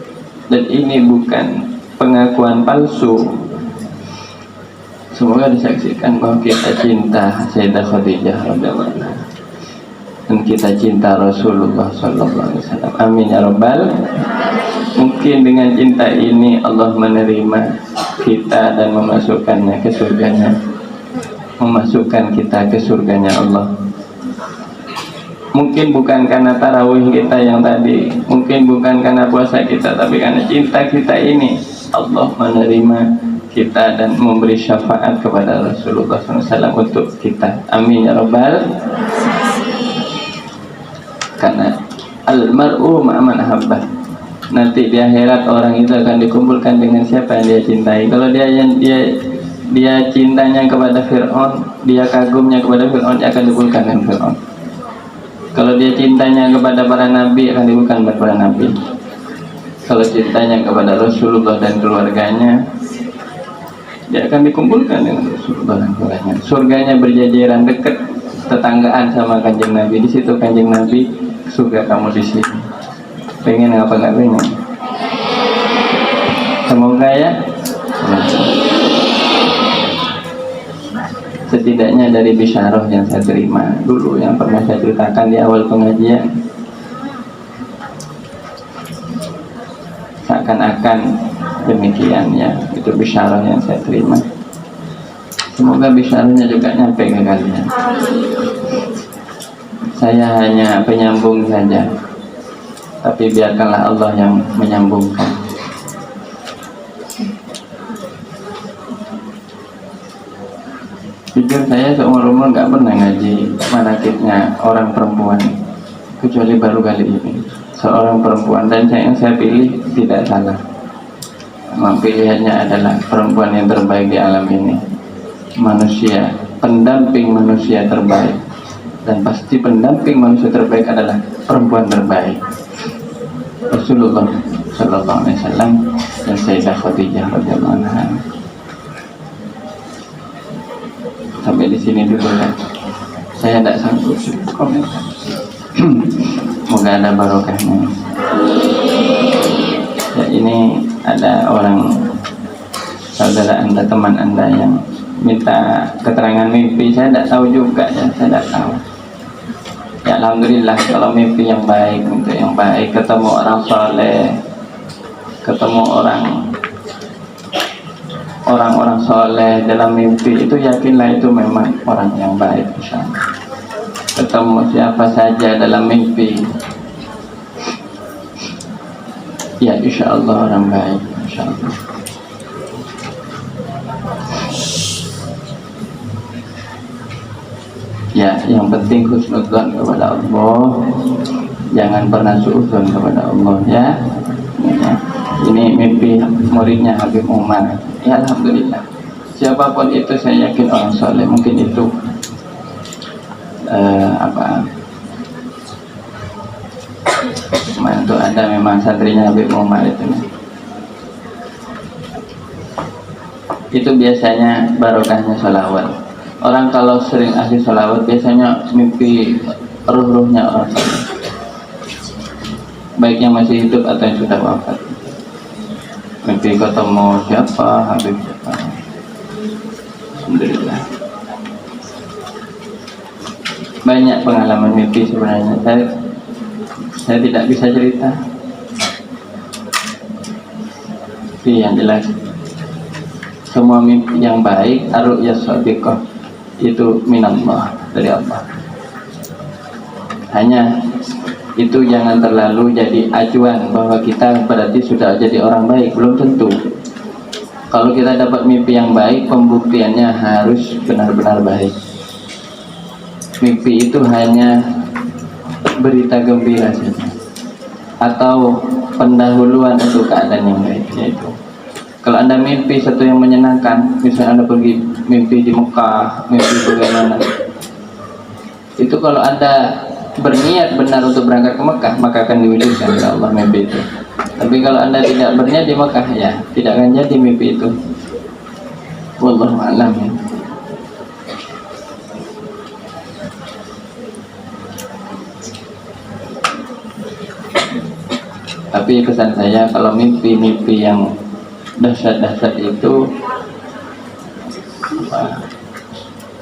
Dan ini bukan pengakuan palsu. Semoga disaksikan bahwa kita cinta Sayyidah Khadijah radhiyallahu anha, dan kita cinta Rasulullah SAW. Amin ya rabbal. Mungkin dengan cinta ini Allah menerima kita dan memasukkannya ke surganya, memasukkan kita ke surganya Allah. Mungkin bukan karena tarawih kita yang tadi, mungkin bukan karena puasa kita, tapi karena cinta kita ini Allah menerima kita dan memberi syafaat kepada Rasulullah SAW untuk kita. Amin ya rabbal. Karena al-mar'u ma'aman ahabbah. Nanti di akhirat orang itu akan dikumpulkan dengan siapa yang dia cintai. Kalau dia cintanya kepada Fir'aun, dia kagumnya kepada Fir'aun, dia akan dikumpulkan dengan Fir'aun. Kalau dia cintanya kepada para nabi, akan dikumpulkan kepada para nabi. Kalau cintanya kepada Rasulullah dan keluarganya, dia akan dikumpulkan dengan Rasulullah dan keluarganya. Surganya berjajaran, dekat, tetanggaan sama Kanjeng Nabi. Di situ Kanjeng Nabi, surga kamu di sini. Pengen apa nggak pengen? Semoga ya. Setidaknya dari bisyarah yang saya terima dulu, yang pernah saya ceritakan di awal pengajian, seakan-akan demikian ya, itu bisyarah yang saya terima. Semoga bisyarahnya juga nyampe ke kalian. Saya hanya penyambung saja, tapi biarkanlah Allah yang menyambungkan. Jujur saya seumur umur nggak pernah ngaji manakibnya orang perempuan, kecuali baru kali ini seorang perempuan, dan yang saya pilih tidak salah. Memang pilihannya adalah perempuan yang terbaik di alam ini, manusia, pendamping manusia terbaik, dan pasti pendamping manusia terbaik adalah perempuan terbaik, Rasulullah Sallallahu Alaihi Wasallam dan Sayyidah Khadijah radhiyallahu anha. Sampai di sini dulu ya. Saya tidak sanggup komentar. Semoga ada barokahnya. Ya, ini ada orang saudara anda, teman anda yang minta keterangan mimpi. Saya tidak tahu juga ya, saya tidak tahu. Ya alhamdulillah kalau mimpi yang baik, untuk yang baik, ketemu orang soleh, ketemu orang-orang soleh dalam mimpi, itu yakinlah itu memang orang yang baik. Insyaallah ketemu siapa saja dalam mimpi, ya insyaallah orang baik, insyaallah. Ya yang penting husnudzon kepada Allah, jangan pernah suudzon kepada Allah ya. Ya. Ini mimpi muridnya Habib Umar. Ya alhamdulillah. Siapapun itu saya yakin orang soleh. Mungkin itu itu ada memang santrinya Habib Umar itu. Itu biasanya barokahnya sholawat. Orang kalau sering ahli sholawat biasanya mimpi ruh-ruhnya orang soleh, baik yang masih hidup atau yang sudah wafat. Mimpi ketemu siapa, Habib siapa. Alhamdulillah. Banyak pengalaman mimpi sebenarnya. Saya tidak bisa cerita. Tapi yang jelas semua mimpi yang baik, ar-ru'ya shadiqah, itu minallah, dari Allah. Hanya itu jangan terlalu jadi acuan bahwa kita berarti sudah jadi orang baik, belum tentu. Kalau kita dapat mimpi yang baik, pembuktiannya harus benar-benar baik. Mimpi itu hanya berita gembira saja, atau pendahuluan untuk keadaan yang baik. Yaitu kalau Anda mimpi satu yang menyenangkan, misalnya Anda pergi mimpi di Mekah, mimpi bagaimana, itu kalau Anda berniat benar untuk berangkat ke Mekah, maka akan diwujudkan oleh Allah mimpi itu. Tapi kalau Anda tidak berniat di Mekah, ya tidak akan jadi mimpi itu. Wallahu a'lam. Tapi pesan saya, kalau mimpi-mimpi yang dahsyat-dahsyat itu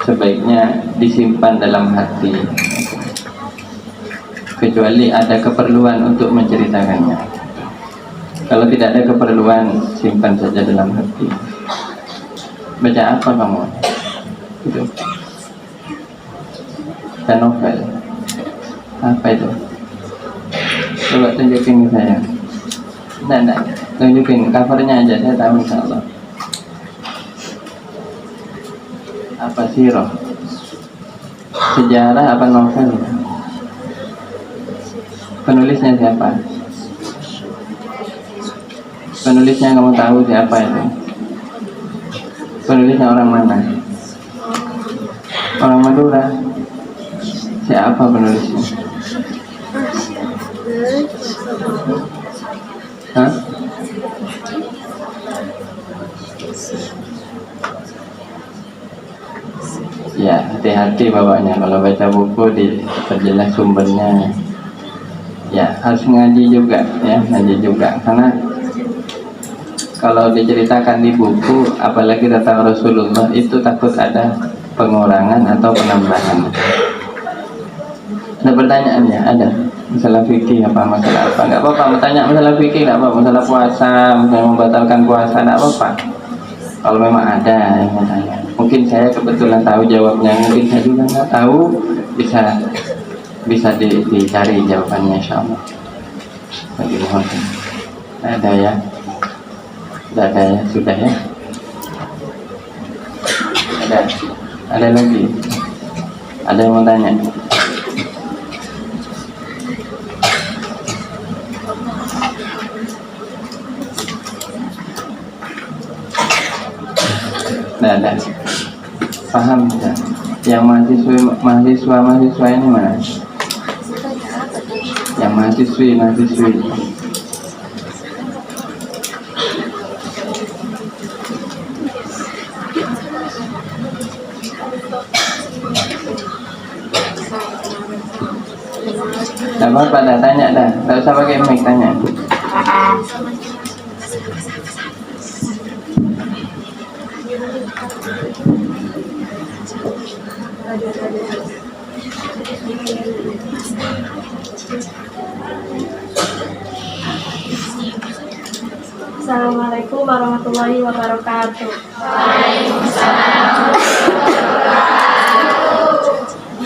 sebaiknya disimpan dalam hati, kecuali ada keperluan untuk menceritakannya. Kalau tidak ada keperluan, simpan saja dalam hati. Baca apa kamu? Itu novel. Apa itu? Coba tunjukin ke saya. Nah, tunjukin covernya aja, saya tahu insyaallah. Apa sirah? Sejarah apa novel? Penulisnya siapa? Penulisnya kamu tahu siapa itu? Penulisnya orang mana? Orang Madura. Siapa penulisnya? Hah? Ya, hati-hati bawanya kalau baca buku, diperjelas sumbernya. Ya, harus ngaji juga ya, ngaji juga. Karena kalau diceritakan di buku, apalagi tentang Rasulullah, itu takut ada pengurangan atau penambahan. Ada pertanyaannya? Ada. Masalah fikih apa, masalah apa? Nggak apa-apa, bertanya masalah fikih nggak apa, masalah puasa, misalnya membatalkan puasa, nggak apa-apa. Kalau memang ada yang bertanya, mungkin saya kebetulan tahu jawabnya, mungkin saya juga nggak tahu, bisa dicari jawabannya insyaallah. Bagi mohon. Ada ya? Sudah ada ya? Sudah ya? Ada. Ada lagi? Ada yang mau tanya? Ada. Paham ya? Yang mahasiswa ini mana? Yang mahasiswi. Dapat pada tanya dah, tak usah pakai mic tanya. Assalamualaikum warahmatullahi wabarakatuh.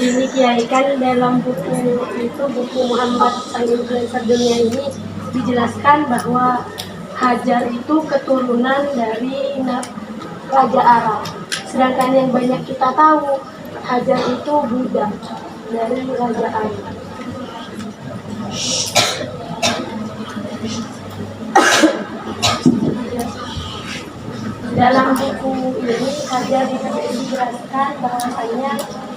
Ini Kiai kan dalam buku Muhammad Influencer Dunia ini dijelaskan bahwa Hajar itu keturunan dari Raja Arab. Sedangkan yang banyak kita tahu Hajar itu Buddha dari Raja Arab. Dalam buku ini Hajar dijelaskan bahwasanya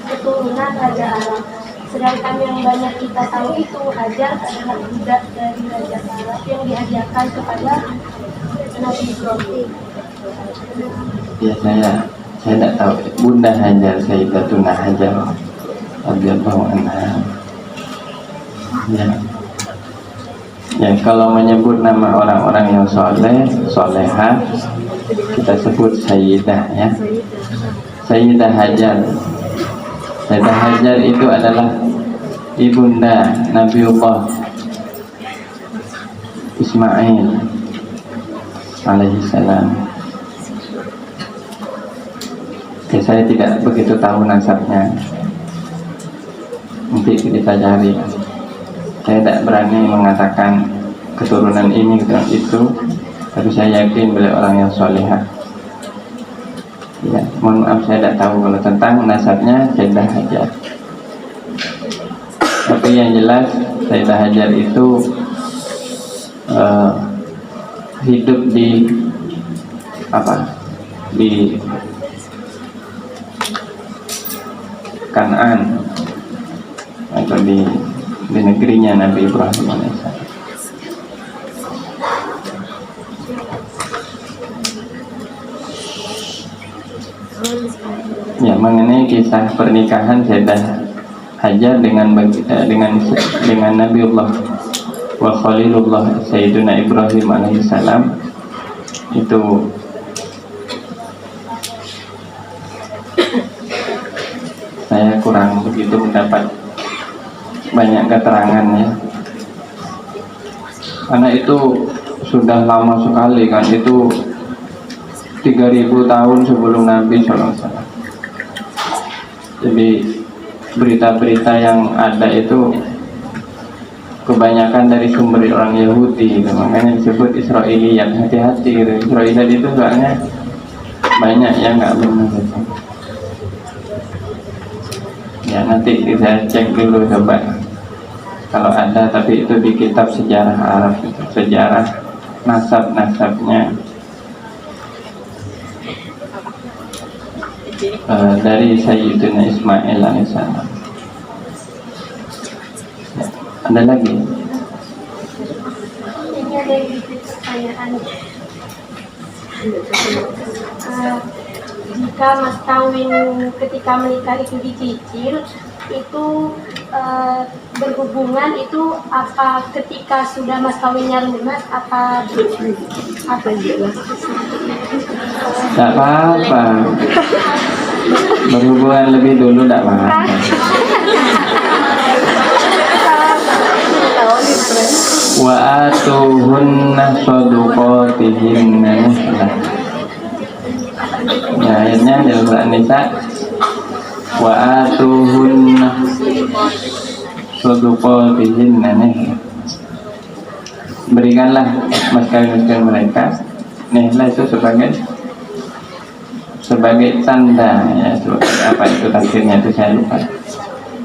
keturunan Raja Arab. Sedangkan yang banyak kita tahu itu Hajar adalah budak dari Raja Arab yang dihadiahkan kepada Nabi Ibrahim. Ya saya tidak tahu. Bunda Hajar, Sayyidatuna Hajar radhiyallahu anha. Ya, kalau menyebut nama orang-orang yang solehah, kita sebut Sayyidah ya. Sayyidah Hajar. Sayyidah Hajar itu adalah ibunda Nabiullah Ismail alaihi salam. Ya, saya tidak begitu tahu nasabnya. Nanti kita cari. Saya tidak berani mengatakan keturunan ini keturunan itu, tapi saya yakin beliau orang yang solehah. Ya, mohon maaf saya tidak tahu kalau tentang nasabnya Sayyidah Hajar. Tapi yang jelas Sayyidah Hajar itu hidup di di Kanaan atau di negerinya Nabi Ibrahim alaihissalam. Ya, mengenai kisah pernikahan Sayyidah Hajar dengan Nabiullah wa Khalilullah Sayyiduna Ibrahim alaihissalam itu saya kurang begitu mendapat banyak keterangan ya, karena itu sudah lama sekali kan, itu 3000 tahun sebelum Nabi SAW. Jadi berita-berita yang ada itu kebanyakan dari sumber orang Yahudi gitu. Makanya disebut Israiliyat. Hati-hati gitu. Israiliyat itu soalnya banyak yang nggak benar gitu. Ya nanti saya cek dulu coba kalau ada, tapi itu di kitab sejarah Arab gitu. Sejarah nasab-nasabnya dari Sayyidina Ismail alaihissalam. Ya, ada lagi? Ini ada yang pertanyaan. Jika mas kawin ketika menikah itu dicicil, itu berhubungan itu apa ketika sudah mas kawinnya lunas apa jelas? Tidak apa-apa. Berhubungan lebih dulu tidak apa-apa. Wa atuhunna shaduqatihinna nihlah. Ya, ayatnya di Al-Quran Nisa, wa atuhunna shaduqatihinna nihlah. Berikanlah mas kawin mereka nihlah itu sebagai sebagai tanda ya, sebagai apa itu tafsirnya itu saya lupa.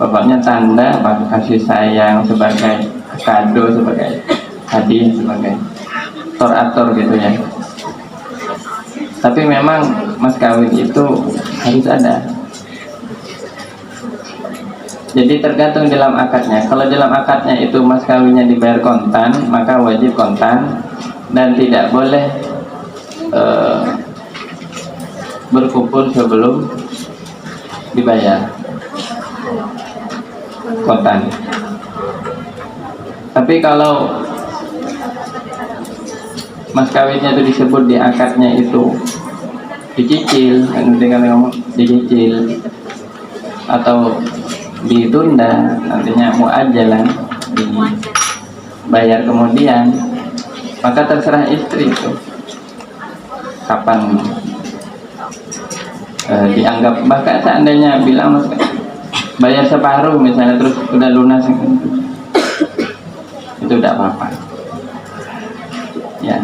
Pokoknya tanda apa kasih sayang, sebagai kado, sebagai hadiah, sebagai tor-ator gitu ya. Tapi memang mas kawin itu harus ada. Jadi tergantung dalam akadnya. Kalau dalam akadnya itu mas kawinnya dibayar kontan, maka wajib kontan dan tidak boleh berkumpul sebelum dibayar kontan. Tapi kalau mas kawinnya itu disebut di akadnya itu dicicil, nanti kalau ngomong dicicil atau ditunda, nantinya muajalan dibayar kemudian, maka terserah istri itu kapan dianggap. Bahkan seandainya bilang mas bayar separuh misalnya terus udah lunas itu tidak apa-apa ya.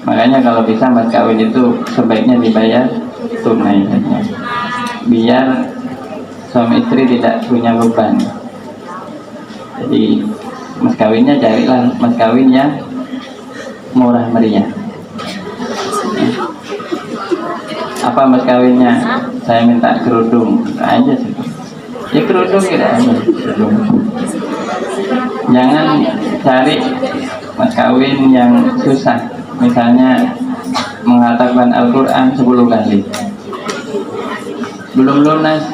Makanya kalau bisa mas kawin itu sebaiknya dibayar tunai saja, biar suami istri tidak punya beban. Jadi mas kawinnya carilah mas kawin yang murah meriah. Apa mas kawinnya? Saya minta kerudung aja sih. Ya kerudung tidak ada. Jangan cari mas kawin yang susah. Misalnya mengatakan Al-Quran 10 kali, belum lunas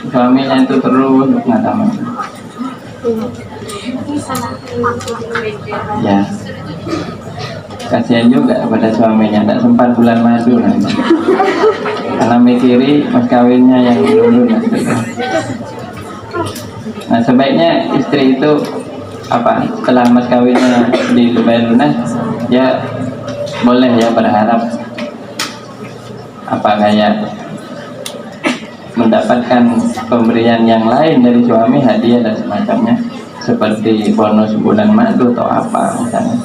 suaminya itu terus mengatakan. Ya, kasihan juga pada suaminya, tidak sempat bulan madu nanti. Karena mikiri mas kawinnya yang belum lunas. Nah sebaiknya istri itu apa, setelah mas kawinnya dibayar lunas, ya boleh ya berharap apa kayak mendapatkan pemberian yang lain dari suami, hadiah dan semacamnya, seperti bonus bulan madu atau apa misalnya.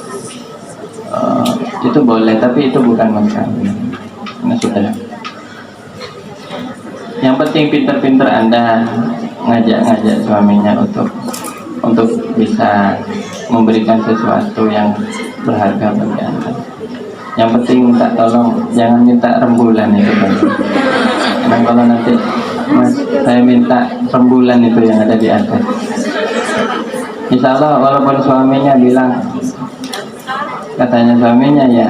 Itu boleh, tapi itu bukan mas kawin. Nah sudah. Yang penting pinter-pinter Anda ngajak-ngajak suaminya untuk bisa memberikan sesuatu yang berharga bagi Anda. Yang penting minta tolong, jangan minta rembulan itu kan. Nah kalau nanti mas saya minta rembulan itu yang ada di atas, insya Allah walaupun suaminya bilang, katanya suaminya ya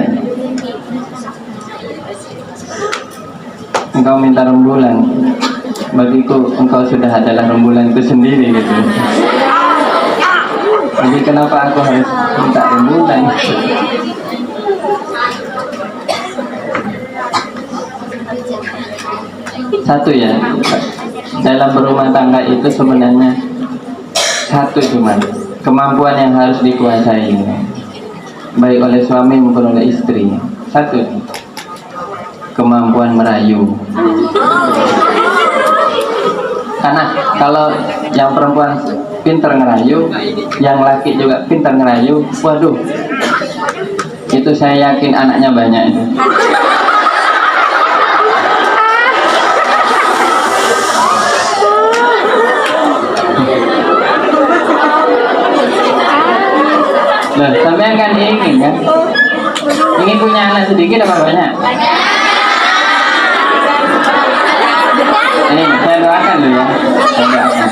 engkau minta rembulan, bagiku engkau sudah adalah rembulan itu sendiri gitu. Jadi kenapa aku harus minta rembulan? Satu ya, dalam berumah tangga itu sebenarnya satu cuma kemampuan yang harus dikuasai, baik oleh suami maupun oleh istri. Satu, kemampuan merayu. Karena kalau yang perempuan pintar ngerayu, yang laki juga pintar ngerayu, waduh, itu saya yakin anaknya banyak itu. Nah, sampai kan ingin kan? Ingin punya anak sedikit apa banyak? Ini saya doakan dulu ya. Saya doakan.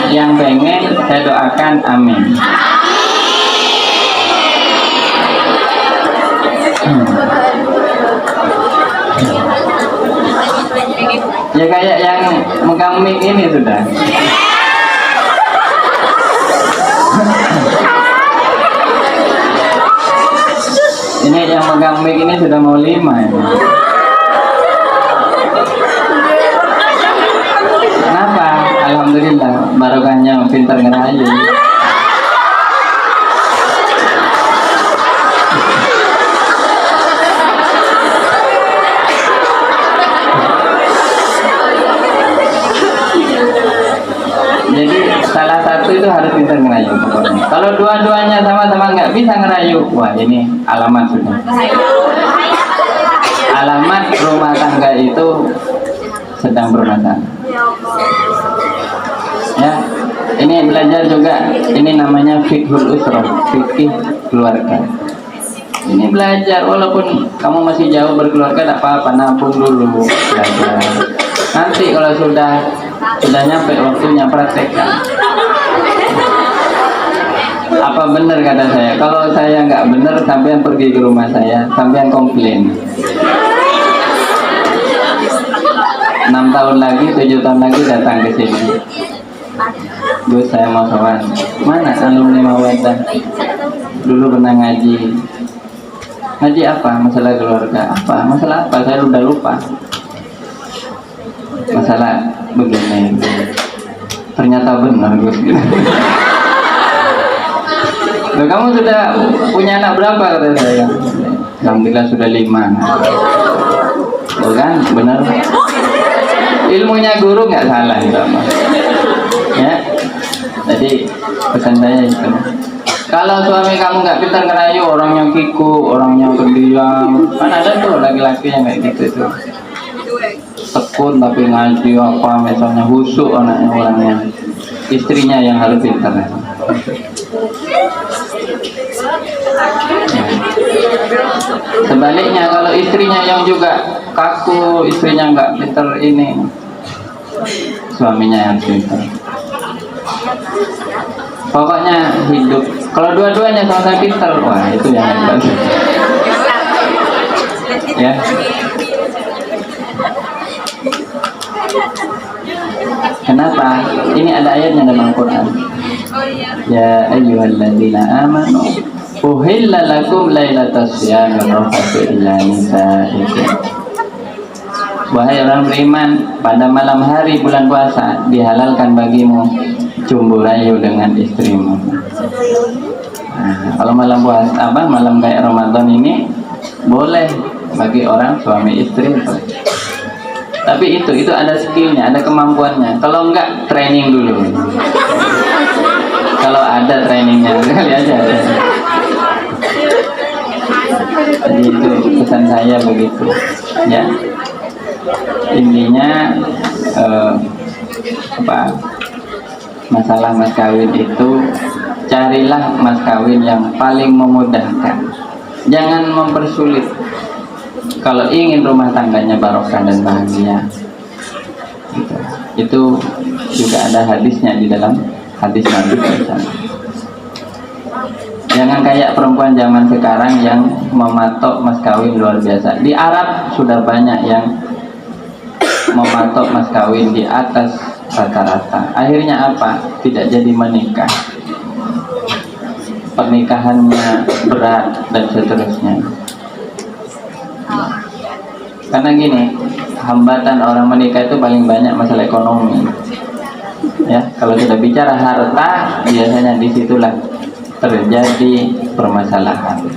Yang pengen saya doakan amin. Ya kayak yang megang mic ini sudah. Ini yang megang mic ini sudah mau 5 ya. Kenapa? Alhamdulillah, barokahnya pintar ngerayu. Jadi salah satu itu harus pintar ngerayu pokoknya. Kalau dua-duanya sama-sama nggak bisa ngerayu, wah ini alamat sudah. alamat rumah tangga itu sedang bermasalah. Ya, ini belajar juga. Ini namanya fiqhul usrah, fikih keluarga. Ini belajar, walaupun kamu masih jauh berkeluarga, tidak apa-apa, nabung dulu, belajar. Nanti kalau sudah nyampe waktunya praktekkan. Apa benar kata saya? Kalau saya nggak benar, sampean pergi ke rumah saya, sampean komplain. 6 tahun lagi, 7 tahun lagi datang ke sini. Gus, saya mau sowan. Mana alumni Mawaddah? Dulu pernah ngaji. Ngaji apa? Masalah keluarga. Apa? Masalah apa? Saya udah lupa. Masalah begini. Ternyata benar, Gus. Loh, kamu sudah punya anak berapa, kata saya? Alhamdulillah sudah 5. Bukan? Benar. Ilmunya guru nggak salah, sama. Ya. Jadi pesan saya itu. Kalau suami kamu nggak pintar ngerayu, orangnya kiku, orangnya pendiam, kan ada tuh laki-laki yang kayak gitu tuh. Tekun tapi ngaji apa, misalnya husuk anaknya orangnya. Istrinya yang harus pintar. Sebaliknya kalau istrinya yang juga kaku, istrinya nggak pintar ini, suaminya yang pintar. Pokoknya hidup. Kalau dua-duanya sama-sama pintar, wah itu yang hebat. Ya. Kenapa? Ini ada ayatnya dalam Quran. Ya ayyuhalladzina amanu uhilla lakum lailatas siyamir rafathu ila nisaikum. Wahai orang beriman, pada malam hari bulan puasa dihalalkan bagimu cumbu rayu dengan istrimu. Nah, kalau malam puasa malam kayak Ramadan ini boleh bagi orang suami istri. Tapi itu ada skillnya, ada kemampuannya. Kalau enggak, training dulu. Kalau ada trainingnya, kali aja. Jadi itu pesan saya begitu. Ya, intinya masalah mas kawin itu, carilah mas kawin yang paling memudahkan. Jangan mempersulit. Kalau ingin rumah tangganya barokah dan bahagia, itu juga ada hadisnya di dalam hadis Nabi SAW. Jangan kayak perempuan zaman sekarang yang mematok mas kawin luar biasa. Di Arab sudah banyak yang mematok mas kawin di atas rata-rata. Akhirnya apa? Tidak jadi menikah. Pernikahannya berat dan seterusnya. Karena gini, hambatan orang menikah itu paling banyak masalah ekonomi. Ya, kalau sudah bicara harta, biasanya disitulah terjadi permasalahan.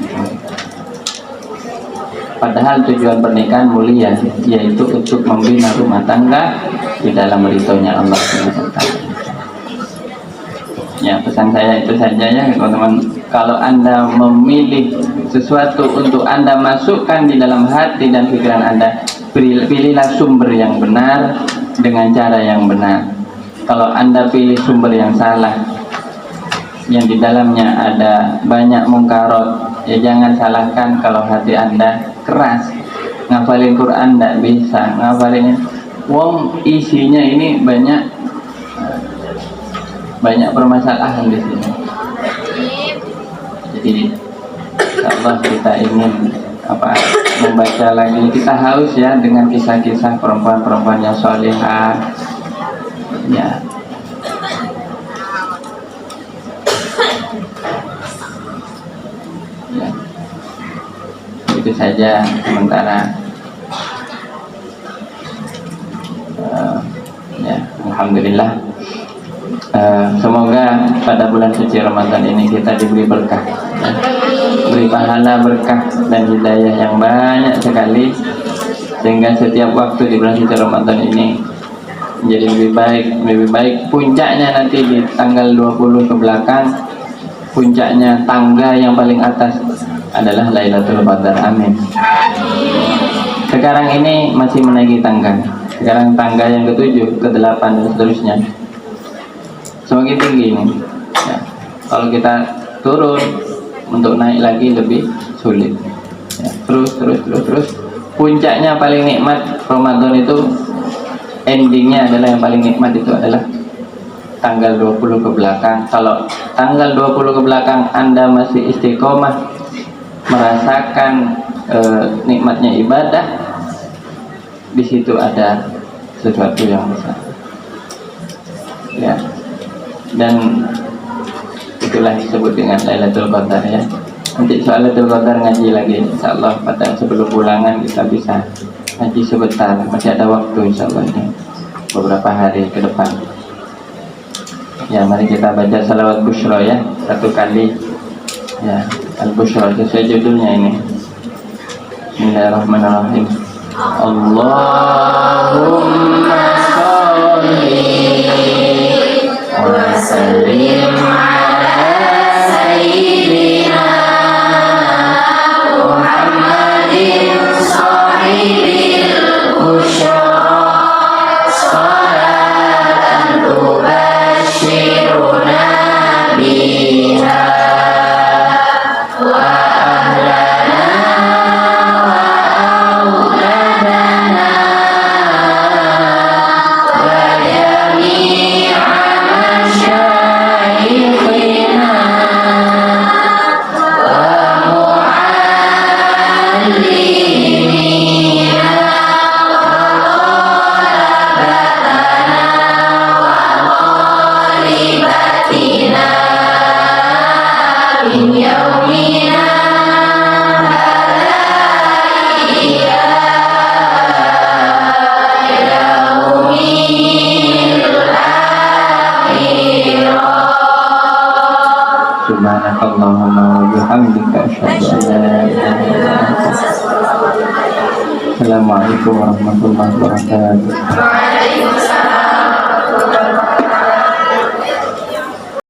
Padahal tujuan pernikahan mulia, yaitu untuk membina rumah tangga di dalam ridhonya Allah SWT. Ya, pesan saya itu saja ya teman-teman. Kalau Anda memilih sesuatu untuk Anda masukkan di dalam hati dan pikiran Anda, pilihlah sumber yang benar dengan cara yang benar. Kalau Anda pilih sumber yang salah, yang di dalamnya ada banyak mungkarot, ya jangan salahkan kalau hati Anda keras. Ngafalin Quran tidak bisa, ngafalinnya wong isinya ini banyak permasalahan di sini. Jadi Allah kita ingin membaca lagi, kita haus ya dengan kisah-kisah perempuan-perempuan yang salihah. Ya. Ya. Itu saja sementara. Ya, alhamdulillah. Semoga pada bulan suci Ramadan ini kita diberi berkah, ya. Beri pahala, berkah dan hidayah yang banyak sekali, sehingga setiap waktu di bulan suci Ramadan ini menjadi lebih baik. Puncaknya nanti di tanggal 20 ke belakang, puncaknya tangga yang paling atas adalah Lailatul Qadar. Amin. Sekarang ini masih menaiki tangga. Sekarang tangga yang ke-7, ke-8 dan seterusnya. Semakin tinggi ini. Ya. Kalau kita turun untuk naik lagi lebih sulit. Ya. Terus. Puncaknya paling nikmat Ramadan itu, endingnya adalah yang paling nikmat itu adalah tanggal 20 ke belakang. Kalau tanggal 20 ke belakang Anda masih istiqomah merasakan nikmatnya ibadah, di situ ada sesuatu yang besar. Ya. Dan itulah disebut dengan Lailatul Qadar ya. Nanti soal Lailatul Qadar ngaji lagi insyaallah pada sebelum pulangan kita bisa ngaji sebentar, masih ada waktu insyaallah ini beberapa hari ke depan. Ya, mari kita baca salawat busyra ya, 1 kali ya, al-busyra sesuai judulnya ini. Bismillahirrahmanirrahim. Allahumma sholli wa sallim ala sayyidina Muhammadin sahibil busyra salatan tubashiruna biha wa ahlana wa auladana wa jami'a masyaikhina wa muallimina طالباتنا من يومنا هذا إلى يوم الآخرة. Subhanakallahumma wa bihamdika asyhadu an la ilaha illa anta. Assalamualaikum warahmatullahi wabarakatuh.